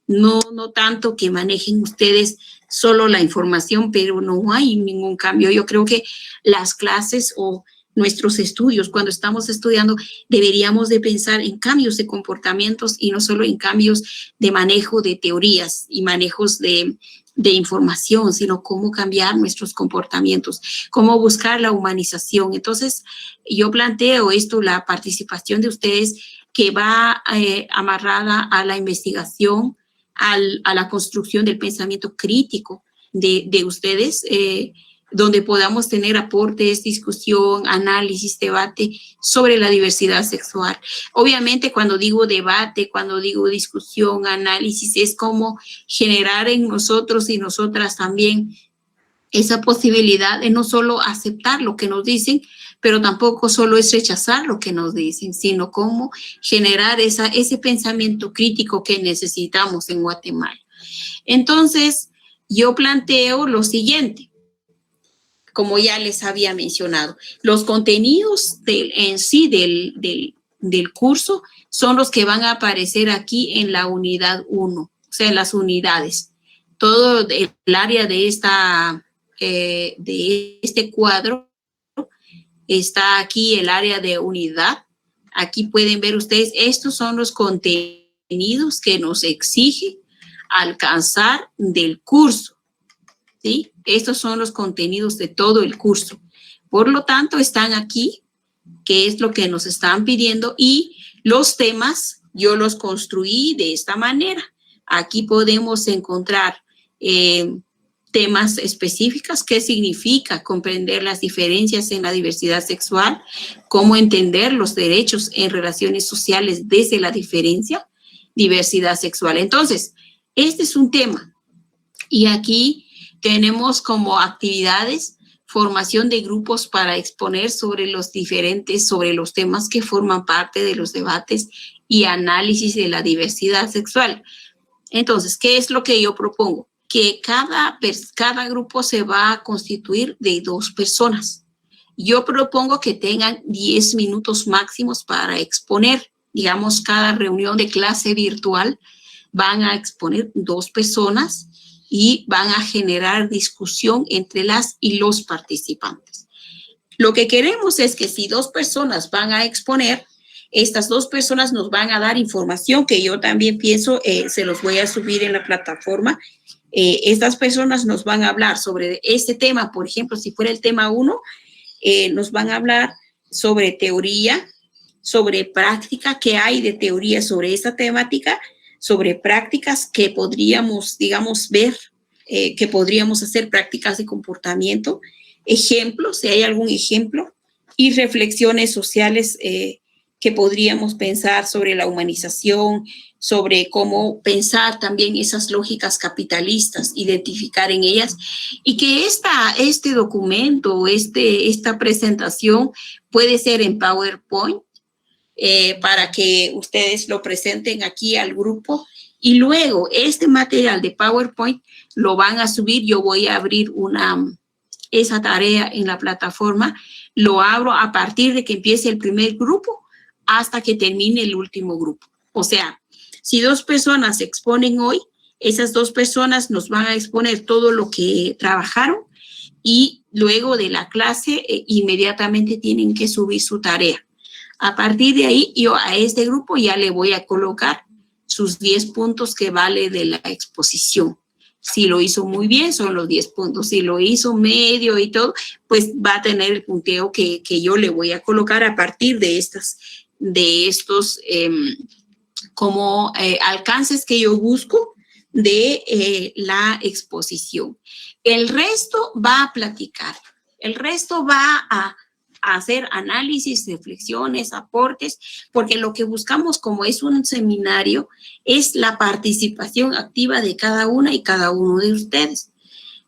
No tanto que manejen ustedes solo la información, pero no hay ningún cambio. Yo creo que las clases o nuestros estudios, cuando estamos estudiando, deberíamos de pensar en cambios de comportamientos y no solo en cambios de manejo de teorías y manejos de información, sino cómo cambiar nuestros comportamientos, cómo buscar la humanización. Entonces, yo planteo esto, la participación de ustedes, que va amarrada a la investigación, a la construcción del pensamiento crítico de ustedes, donde podamos tener aportes, discusión, análisis, debate sobre la diversidad sexual. Obviamente, cuando digo debate, cuando digo discusión, análisis, es como generar en nosotros y nosotras también esa posibilidad de no solo aceptar lo que nos dicen, pero tampoco solo es rechazar lo que nos dicen, sino cómo generar ese pensamiento crítico que necesitamos en Guatemala. Entonces, yo planteo lo siguiente. Como ya les había mencionado, los contenidos en sí del curso son los que van a aparecer aquí en la unidad 1, o sea, en las unidades. Todo el área de este cuadro está aquí, el área de unidad. Aquí pueden ver ustedes, estos son los contenidos que nos exige alcanzar del curso. ¿Sí? Estos son los contenidos de todo el curso. Por lo tanto, están aquí, que es lo que nos están pidiendo, y los temas yo los construí de esta manera. Aquí podemos encontrar temas específicos, qué significa comprender las diferencias en la diversidad sexual, cómo entender los derechos en relaciones sociales desde la diversidad sexual. Entonces, este es un tema. Y aquí tenemos como actividades formación de grupos para exponer sobre los temas que forman parte de los debates y análisis de la diversidad sexual. Entonces, ¿qué es lo que yo propongo? Que cada grupo se va a constituir de 2 personas. Yo propongo que tengan 10 minutos máximos para exponer. Digamos, cada reunión de clase virtual van a exponer 2 personas y van a generar discusión entre las y los participantes. Lo que queremos es que si 2 personas van a exponer, estas 2 personas nos van a dar información que yo también pienso, se los voy a subir en la plataforma. Estas personas nos van a hablar sobre este tema, por ejemplo, si fuera el tema 1, nos van a hablar sobre teoría, sobre práctica, qué hay de teoría sobre esta temática, sobre prácticas que podríamos, digamos, ver, que podríamos hacer prácticas de comportamiento, ejemplos, si hay algún ejemplo, y reflexiones sociales que podríamos pensar sobre la humanización, sobre cómo pensar también esas lógicas capitalistas, identificar en ellas, y que este documento, esta presentación puede ser en PowerPoint, para que ustedes lo presenten aquí al grupo, y luego este material de PowerPoint lo van a subir. Yo voy a abrir esa tarea en la plataforma, lo abro a partir de que empiece el primer grupo hasta que termine el último grupo. O sea, Si 2 personas se exponen hoy, esas 2 personas nos van a exponer todo lo que trabajaron y luego de la clase inmediatamente tienen que subir su tarea. A partir de ahí, yo a este grupo ya le voy a colocar sus 10 puntos que vale de la exposición. Si lo hizo muy bien, son los 10 puntos. Si lo hizo medio y todo, pues va a tener el punteo que yo le voy a colocar a partir de estos alcances que yo busco de la exposición. El resto va a platicar. El resto va a hacer análisis, reflexiones, aportes, porque lo que buscamos como es un seminario es la participación activa de cada una y cada uno de ustedes.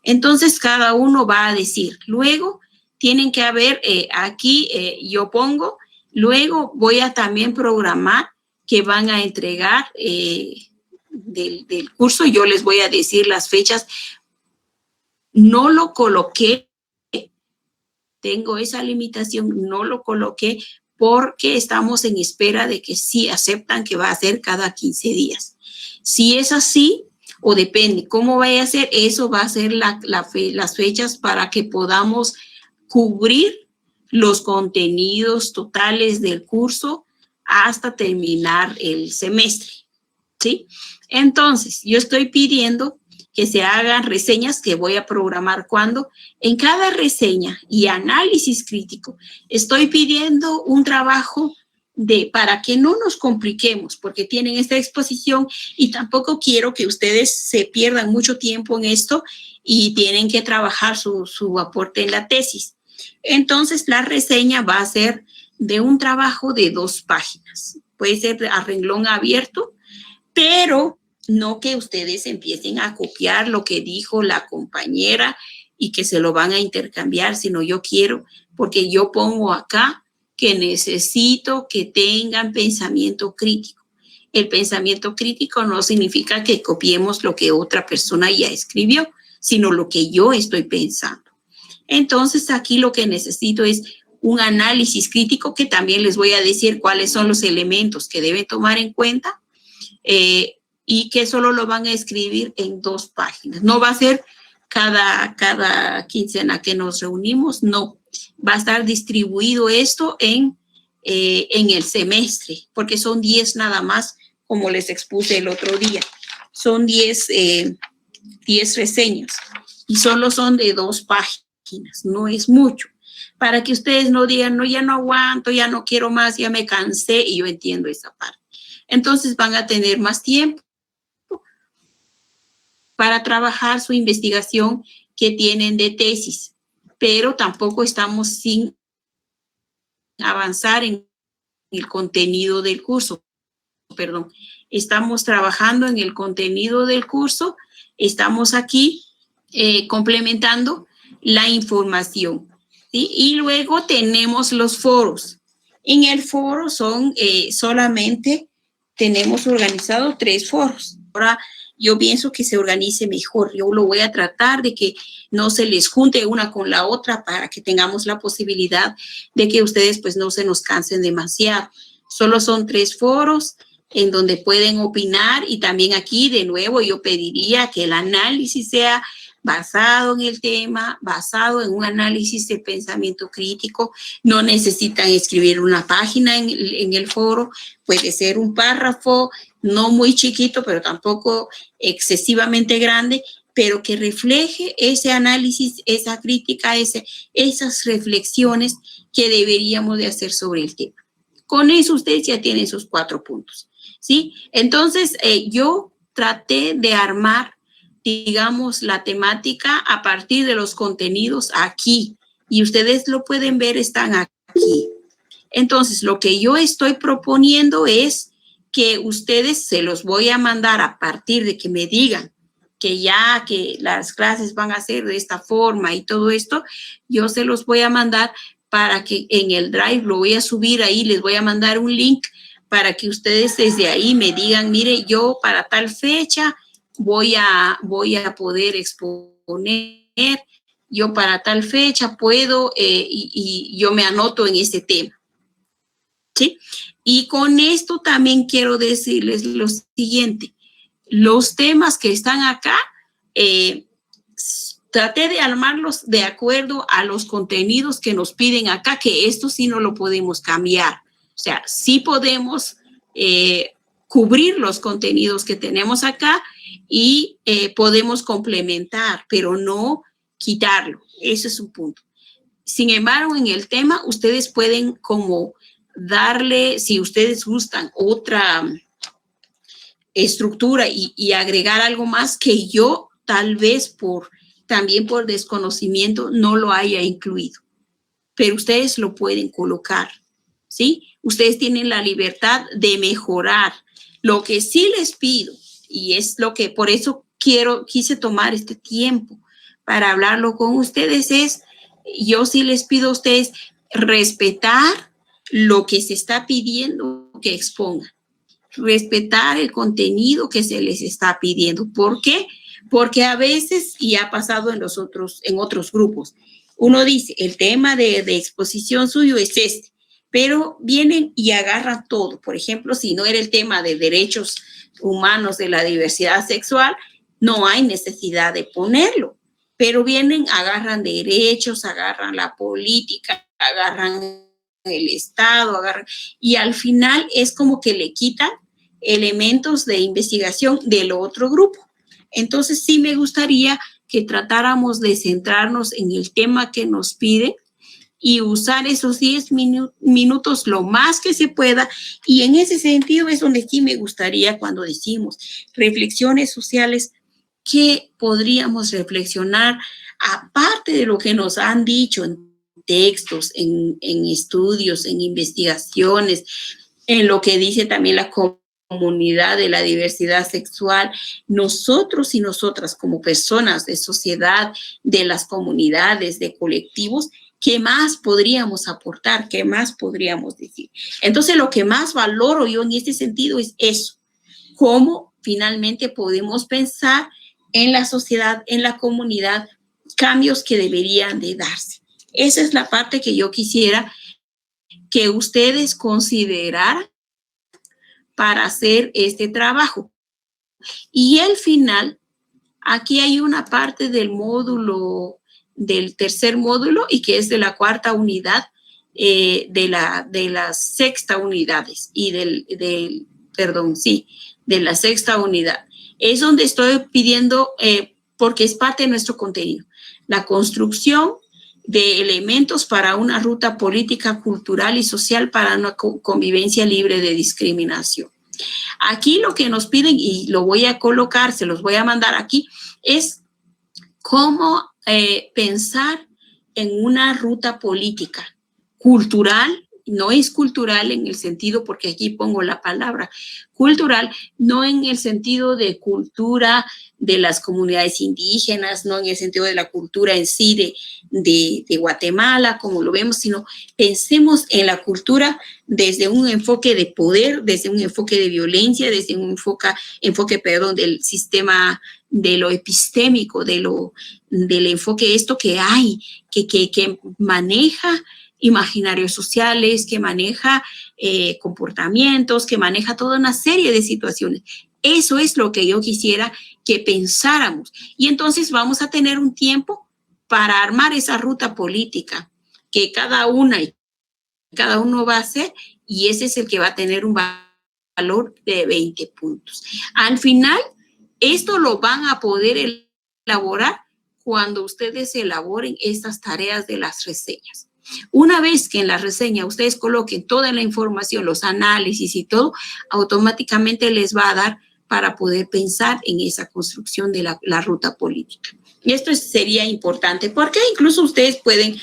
Entonces, cada uno va a decir, luego tienen que haber, aquí yo pongo, luego voy a también programar que van a entregar del curso, yo les voy a decir las fechas, no lo coloqué, tengo esa limitación, no lo coloqué porque estamos en espera de que sí aceptan que va a ser cada 15 días. Si es así, o depende cómo vaya a ser, eso va a ser las fechas para que podamos cubrir los contenidos totales del curso hasta terminar el semestre, ¿sí? Entonces, yo estoy pidiendo que se hagan reseñas que voy a programar cuando en cada reseña y análisis crítico estoy pidiendo un trabajo para que no nos compliquemos porque tienen esta exposición y tampoco quiero que ustedes se pierdan mucho tiempo en esto y tienen que trabajar su aporte en la tesis. Entonces, la reseña va a ser de un trabajo de 2 páginas. Puede ser a renglón abierto, pero no que ustedes empiecen a copiar lo que dijo la compañera y que se lo van a intercambiar, sino yo quiero, porque yo pongo acá que necesito que tengan pensamiento crítico. El pensamiento crítico no significa que copiemos lo que otra persona ya escribió, sino lo que yo estoy pensando. Entonces, aquí lo que necesito es un análisis crítico que también les voy a decir cuáles son los elementos que deben tomar en cuenta y que solo lo van a escribir en 2 páginas. No va a ser cada quincena que nos reunimos, no. Va a estar distribuido esto en el semestre, porque son 10 nada más, como les expuse el otro día. Son 10 reseñas y solo son de 2 páginas, no es mucho. Para que ustedes no digan, no, ya no aguanto, ya no quiero más, ya me cansé, y yo entiendo esa parte. Entonces van a tener más tiempo para trabajar su investigación que tienen de tesis, pero tampoco estamos sin avanzar en el contenido del curso. Perdón, estamos trabajando en el contenido del curso, estamos aquí complementando la información, ¿sí? Y luego tenemos los foros. En el foro son solamente tenemos organizado 3 foros. Ahora yo pienso que se organice mejor. Yo lo voy a tratar de que no se les junte una con la otra para que tengamos la posibilidad de que ustedes pues no se nos cansen demasiado. Solo son 3 foros en donde pueden opinar y también aquí de nuevo yo pediría que el análisis sea basado en el tema, basado en un análisis de pensamiento crítico. No necesitan escribir una página en el foro, puede ser un párrafo, no muy chiquito, pero tampoco excesivamente grande, pero que refleje ese análisis, esa crítica, esas reflexiones que deberíamos de hacer sobre el tema. Con eso ustedes ya tienen sus 4 puntos, ¿sí? Entonces, yo traté de armar, digamos, la temática a partir de los contenidos aquí. Y ustedes lo pueden ver, están aquí. Entonces, lo que yo estoy proponiendo es que ustedes se los voy a mandar a partir de que me digan que ya que las clases van a ser de esta forma y todo esto, yo se los voy a mandar para que en el Drive lo voy a subir ahí, les voy a mandar un link para que ustedes desde ahí me digan, mire, yo para tal fecha voy a poder exponer, yo para tal fecha puedo y yo me anoto en ese tema, ¿sí? Y con esto también quiero decirles lo siguiente. Los temas que están acá, traté de armarlos de acuerdo a los contenidos que nos piden acá, que esto sí no lo podemos cambiar. O sea, sí podemos cubrir los contenidos que tenemos acá y podemos complementar, pero no quitarlo. Ese es un punto. Sin embargo, en el tema, ustedes pueden como darle, si ustedes gustan, otra estructura y agregar algo más que yo tal vez también por desconocimiento no lo haya incluido. Pero ustedes lo pueden colocar, ¿sí? Ustedes tienen la libertad de mejorar. Lo que sí les pido, y es lo que por eso quise tomar este tiempo para hablarlo con ustedes, yo sí les pido a ustedes respetar lo que se está pidiendo que expongan, respetar el contenido que se les está pidiendo. ¿Por qué? Porque a veces, y ha pasado en otros grupos, uno dice, el tema de exposición suyo es este, pero vienen y agarran todo. Por ejemplo, si no era el tema de derechos humanos de la diversidad sexual, no hay necesidad de ponerlo, pero vienen, agarran derechos, agarran la política, agarran el Estado, y al final es como que le quitan elementos de investigación del otro grupo. Entonces sí me gustaría que tratáramos de centrarnos en el tema que nos pide y usar esos 10 minutos lo más que se pueda. Y en ese sentido es donde sí me gustaría, cuando decimos reflexiones sociales, ¿qué podríamos reflexionar aparte de lo que nos han dicho en textos, en estudios, en investigaciones, en lo que dice también la comunidad de la diversidad sexual? Nosotros y nosotras como personas de sociedad, de las comunidades, de colectivos, ¿qué más podríamos aportar? ¿Qué más podríamos decir? Entonces, lo que más valoro yo en este sentido es eso. ¿Cómo finalmente podemos pensar en la sociedad, en la comunidad, cambios que deberían de darse? Esa es la parte que yo quisiera que ustedes consideraran para hacer este trabajo. Y el final, aquí hay una parte del módulo, del tercer módulo, y que es de la cuarta unidad, de las sexta unidades y de la sexta unidad. Es donde estoy pidiendo, porque es parte de nuestro contenido, la construcción de elementos para una ruta política, cultural y social para una convivencia libre de discriminación. Aquí lo que nos piden, y lo voy a colocar, se los voy a mandar aquí, es cómo pensar en una ruta política, cultural. No es cultural en el sentido, porque aquí pongo la palabra cultural, no en el sentido de cultura de las comunidades indígenas, no en el sentido de la cultura en sí de Guatemala, como lo vemos, sino pensemos en la cultura desde un enfoque de poder, desde un enfoque de violencia, desde un enfoque del sistema, de lo epistémico, del enfoque esto que hay, que maneja imaginarios sociales, que maneja comportamientos, que maneja toda una serie de situaciones. Eso es lo que yo quisiera que pensáramos. Y entonces vamos a tener un tiempo para armar esa ruta política que cada uno va a hacer, y ese es el que va a tener un valor de 20 puntos. Al final, esto lo van a poder elaborar cuando ustedes elaboren estas tareas de las reseñas. Una vez que en la reseña ustedes coloquen toda la información, los análisis y todo, automáticamente les va a dar para poder pensar en esa construcción de la ruta política. Y esto sería importante porque incluso ustedes pueden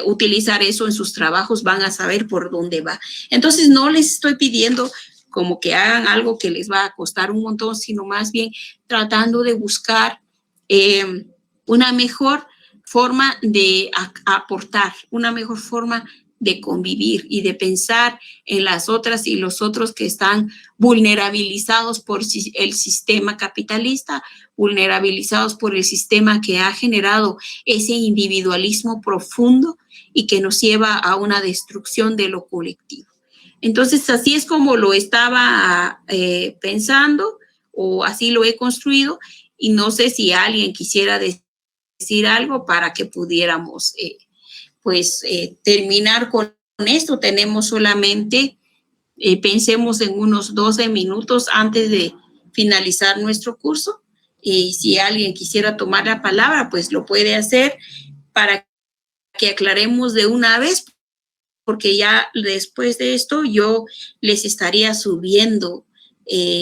utilizar eso en sus trabajos, van a saber por dónde va. Entonces, no les estoy pidiendo como que hagan algo que les va a costar un montón, sino más bien tratando de buscar una mejor forma de aportar, una mejor forma de convivir y de pensar en las otras y los otros que están vulnerabilizados por el sistema capitalista, vulnerabilizados por el sistema que ha generado ese individualismo profundo y que nos lleva a una destrucción de lo colectivo. Entonces, así es como lo estaba pensando, o así lo he construido, y no sé si alguien quisiera decir algo para que pudiéramos, terminar con esto. Tenemos solamente, pensemos en unos 12 minutos antes de finalizar nuestro curso, y si alguien quisiera tomar la palabra, pues lo puede hacer para que aclaremos de una vez, porque ya después de esto yo les estaría subiendo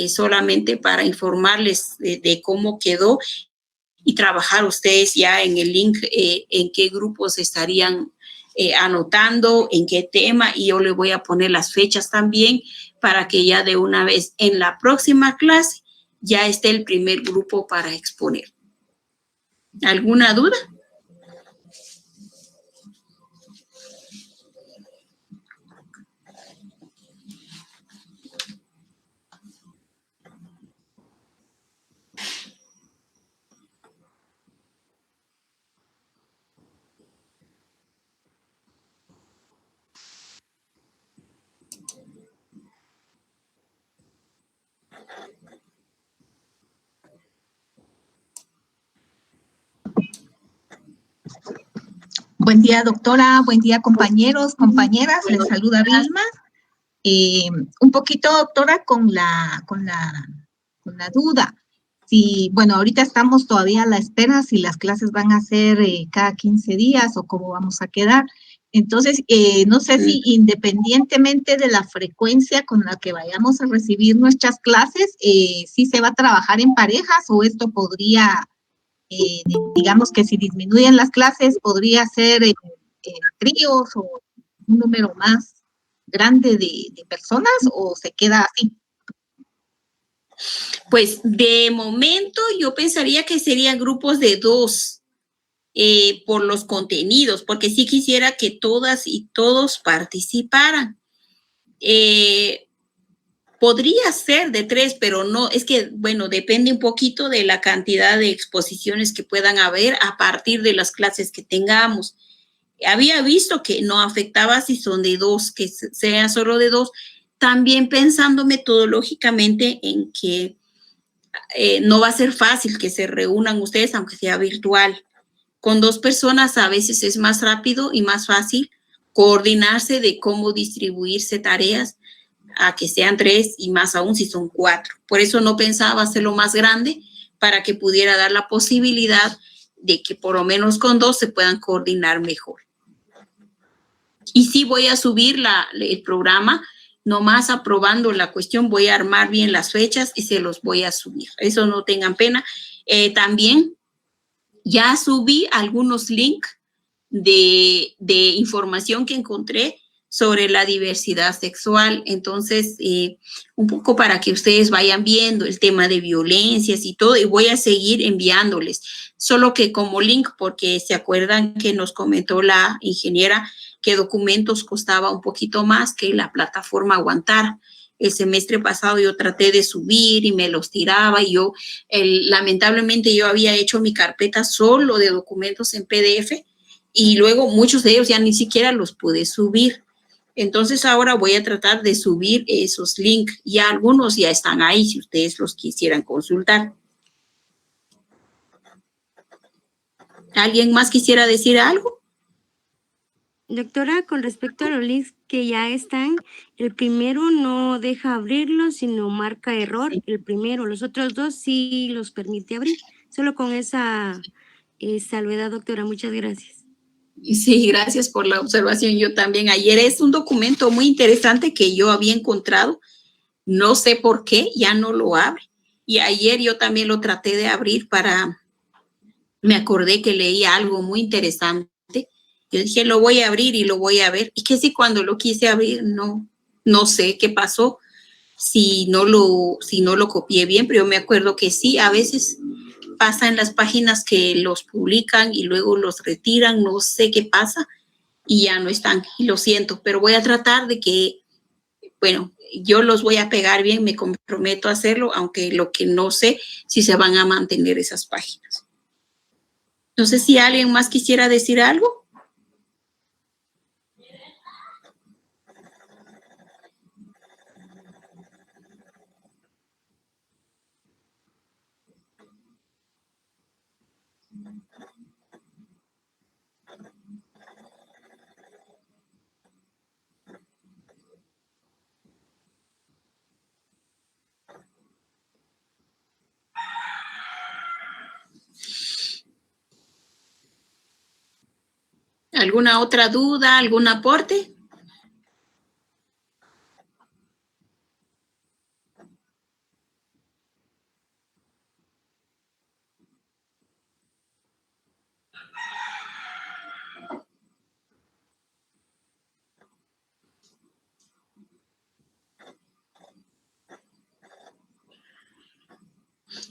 solamente para informarles de cómo quedó, y trabajar ustedes ya en el link, en qué grupos estarían anotando, en qué tema, y yo le voy a poner las fechas también para que ya de una vez en la próxima clase ya esté el primer grupo para exponer. ¿Alguna duda? Buen día, doctora. Buen día, compañeros, compañeras. Les saluda Vilma. Un poquito, doctora, con la duda. Si, bueno, ahorita estamos todavía a la espera si las clases van a ser cada 15 días o cómo vamos a quedar. Entonces, no sé si independientemente de la frecuencia con la que vayamos a recibir nuestras clases, si se va a trabajar en parejas, o esto podría, digamos que si disminuyen las clases, podría ser tríos o un número más grande de personas, o se queda así. Pues de momento yo pensaría que serían grupos de 2 por los contenidos, porque sí quisiera que todas y todos participaran. Podría ser de 3, pero no, es que, bueno, depende un poquito de la cantidad de exposiciones que puedan haber a partir de las clases que tengamos. Había visto que no afectaba si son de 2, que sean solo de 2, también pensando metodológicamente en que no va a ser fácil que se reúnan ustedes, aunque sea virtual. Con 2 personas a veces es más rápido y más fácil coordinarse de cómo distribuirse tareas, a que sean 3, y más aún si son 4. Por eso no pensaba hacerlo más grande, para que pudiera dar la posibilidad de que por lo menos con 2 se puedan coordinar mejor. Y sí voy a subir el programa, nomás aprobando la cuestión, voy a armar bien las fechas y se los voy a subir. Eso no tengan pena. También ya subí algunos links de información que encontré sobre la diversidad sexual. Entonces, un poco para que ustedes vayan viendo el tema de violencias y todo, y voy a seguir enviándoles. Solo que como link, porque se acuerdan que nos comentó la ingeniera que documentos costaba un poquito más que la plataforma aguantara. El semestre pasado yo traté de subir y me los tiraba, y lamentablemente yo había hecho mi carpeta solo de documentos en PDF, y luego muchos de ellos ya ni siquiera los pude subir. Entonces ahora voy a tratar de subir esos links, y algunos ya están ahí si ustedes los quisieran consultar. ¿Alguien más quisiera decir algo? Doctora, con respecto a los links que ya están, el primero no deja abrirlo, sino marca error. El primero, los otros 2 sí los permite abrir. Solo con esa salvedad, doctora. Muchas gracias. Sí, gracias por la observación. Yo también ayer, es un documento muy interesante que yo había encontrado. No sé por qué, ya no lo abre. Y ayer yo también lo traté de abrir me acordé que leí algo muy interesante. Yo dije, lo voy a abrir y lo voy a ver. Y que sí, cuando lo quise abrir, no sé qué pasó, si no lo copié bien, pero yo me acuerdo que sí, a veces pasa en las páginas que los publican y luego los retiran, no sé qué pasa, y ya no están. Y lo siento, pero voy a tratar de que, bueno, yo los voy a pegar bien, me comprometo a hacerlo, aunque lo que no sé si se van a mantener esas páginas. No sé si alguien más quisiera decir algo. ¿Alguna otra duda, algún aporte?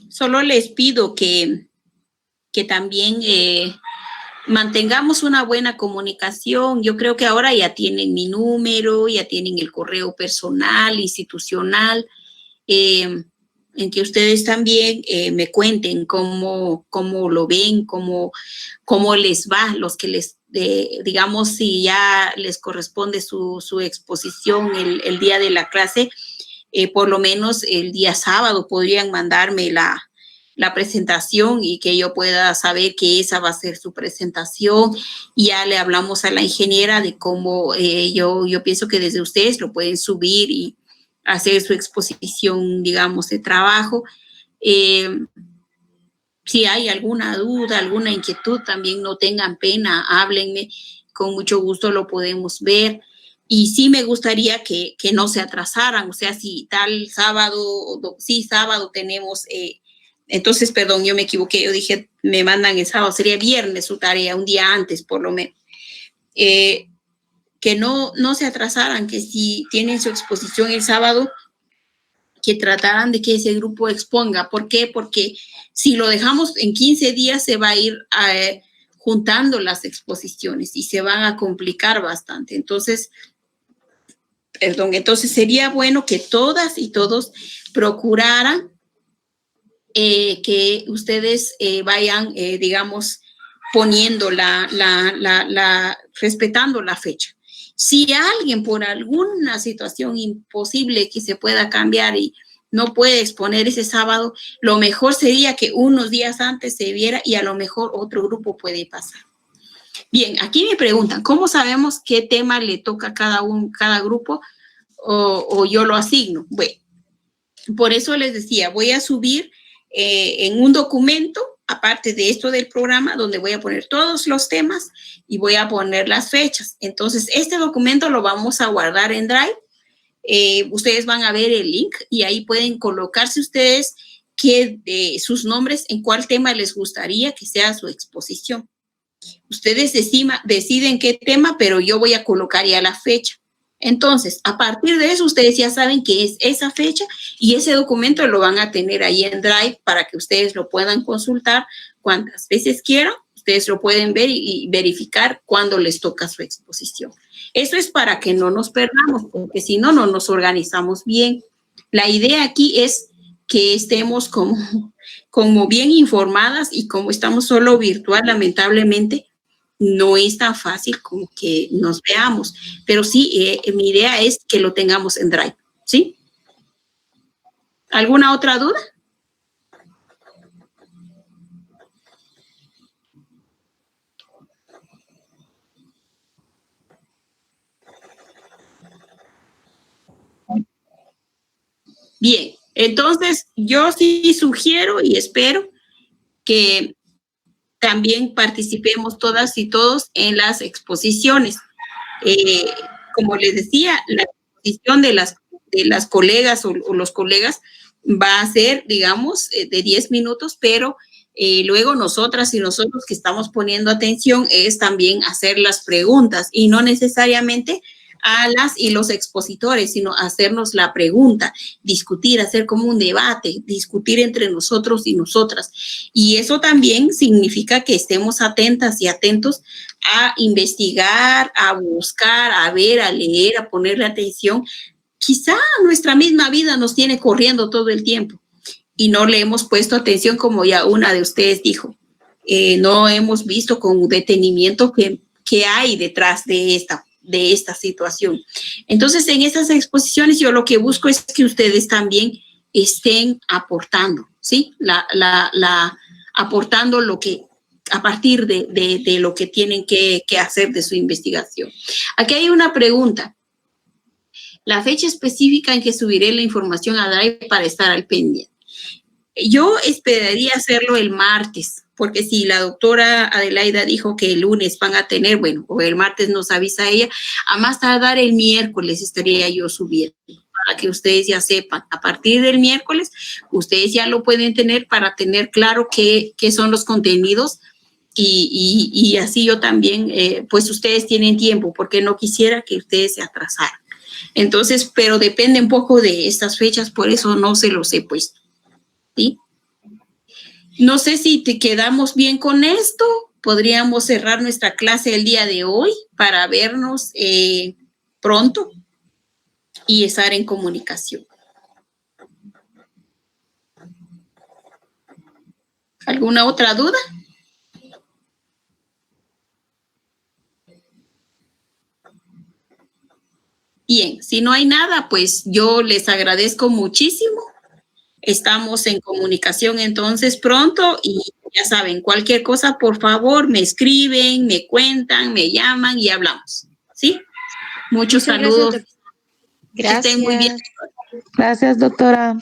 Solo les pido que también mantengamos una buena comunicación. Yo creo que ahora ya tienen mi número, ya tienen el correo personal, institucional, en que ustedes también me cuenten cómo lo ven, cómo les va, los que les, digamos, si ya les corresponde su exposición el día de la clase, por lo menos el día sábado podrían mandarme la presentación y que yo pueda saber que esa va a ser su presentación. Y ya le hablamos a la ingeniera de cómo yo pienso que desde ustedes lo pueden subir y hacer su exposición, digamos, de trabajo. Si hay alguna duda, alguna inquietud, también no tengan pena, háblenme, con mucho gusto lo podemos ver. Y sí me gustaría que no se atrasaran, o sea, si tal sábado, sí, sábado tenemos, entonces, perdón, yo me equivoqué, yo dije, me mandan el sábado, sería viernes su tarea, un día antes por lo menos. Que no se atrasaran, que si tienen su exposición el sábado, que trataran de que ese grupo exponga. ¿Por qué? Porque si lo dejamos en 15 días se va a ir juntando las exposiciones y se van a complicar bastante. Entonces, sería bueno que todas y todos procuraran que ustedes vayan, digamos, poniendo respetando la fecha. Si alguien por alguna situación imposible que se pueda cambiar y no puede exponer ese sábado, lo mejor sería que unos días antes se viera y a lo mejor otro grupo puede pasar. Bien, aquí me preguntan, ¿cómo sabemos qué tema le toca a cada grupo o yo lo asigno? Bueno, por eso les decía, voy a subir en un documento, aparte de esto del programa, donde voy a poner todos los temas y voy a poner las fechas. Entonces, este documento lo vamos a guardar en Drive. Ustedes van a ver el link y ahí pueden colocarse ustedes sus nombres en cuál tema les gustaría que sea su exposición. Ustedes deciden qué tema, pero yo voy a colocar ya la fecha. Entonces, a partir de eso, ustedes ya saben que es esa fecha y ese documento lo van a tener ahí en Drive para que ustedes lo puedan consultar cuantas veces quieran. Ustedes lo pueden ver y verificar cuándo les toca su exposición. Eso es para que no nos perdamos, porque si no, no nos organizamos bien. La idea aquí es que estemos como bien informadas y como estamos solo virtual, lamentablemente, no es tan fácil como que nos veamos, pero sí, mi idea es que lo tengamos en Drive, ¿sí? ¿Alguna otra duda? Bien, entonces yo sí sugiero y espero que también participemos todas y todos en las exposiciones. Como les decía, la exposición de las colegas o los colegas va a ser, digamos, de 10 minutos, pero luego nosotras y nosotros que estamos poniendo atención es también hacer las preguntas y no necesariamente a las y los expositores, sino hacernos la pregunta, discutir, hacer como un debate, discutir entre nosotros y nosotras. Y eso también significa que estemos atentas y atentos a investigar, a buscar, a ver, a leer, a ponerle atención. Quizá nuestra misma vida nos tiene corriendo todo el tiempo y no le hemos puesto atención, como ya una de ustedes dijo. No hemos visto con detenimiento qué hay detrás de esta situación. Entonces, en estas exposiciones yo lo que busco es que ustedes también estén aportando, ¿sí? Aportando lo que a partir de lo que tienen que hacer de su investigación. Aquí hay una pregunta. La fecha específica en que subiré la información a Drive para estar al pendiente. Yo esperaría hacerlo el martes, porque si la doctora Adelaida dijo que el lunes van a tener, bueno, o el martes nos avisa ella, a más tardar el miércoles estaría yo subiendo, para que ustedes ya sepan. A partir del miércoles, ustedes ya lo pueden tener para tener claro qué son los contenidos y así yo también, pues ustedes tienen tiempo, porque no quisiera que ustedes se atrasaran. Entonces, pero depende un poco de estas fechas, por eso no se los he puesto, ¿sí? No sé si te quedamos bien con esto. Podríamos cerrar nuestra clase el día de hoy para vernos pronto y estar en comunicación. ¿Alguna otra duda? Bien, si no hay nada, pues yo les agradezco muchísimo. Estamos en comunicación entonces pronto y ya saben, cualquier cosa, por favor, me escriben, me cuentan, me llaman y hablamos, ¿sí? Muchos saludos. Gracias. Que estén muy bien. Gracias, doctora.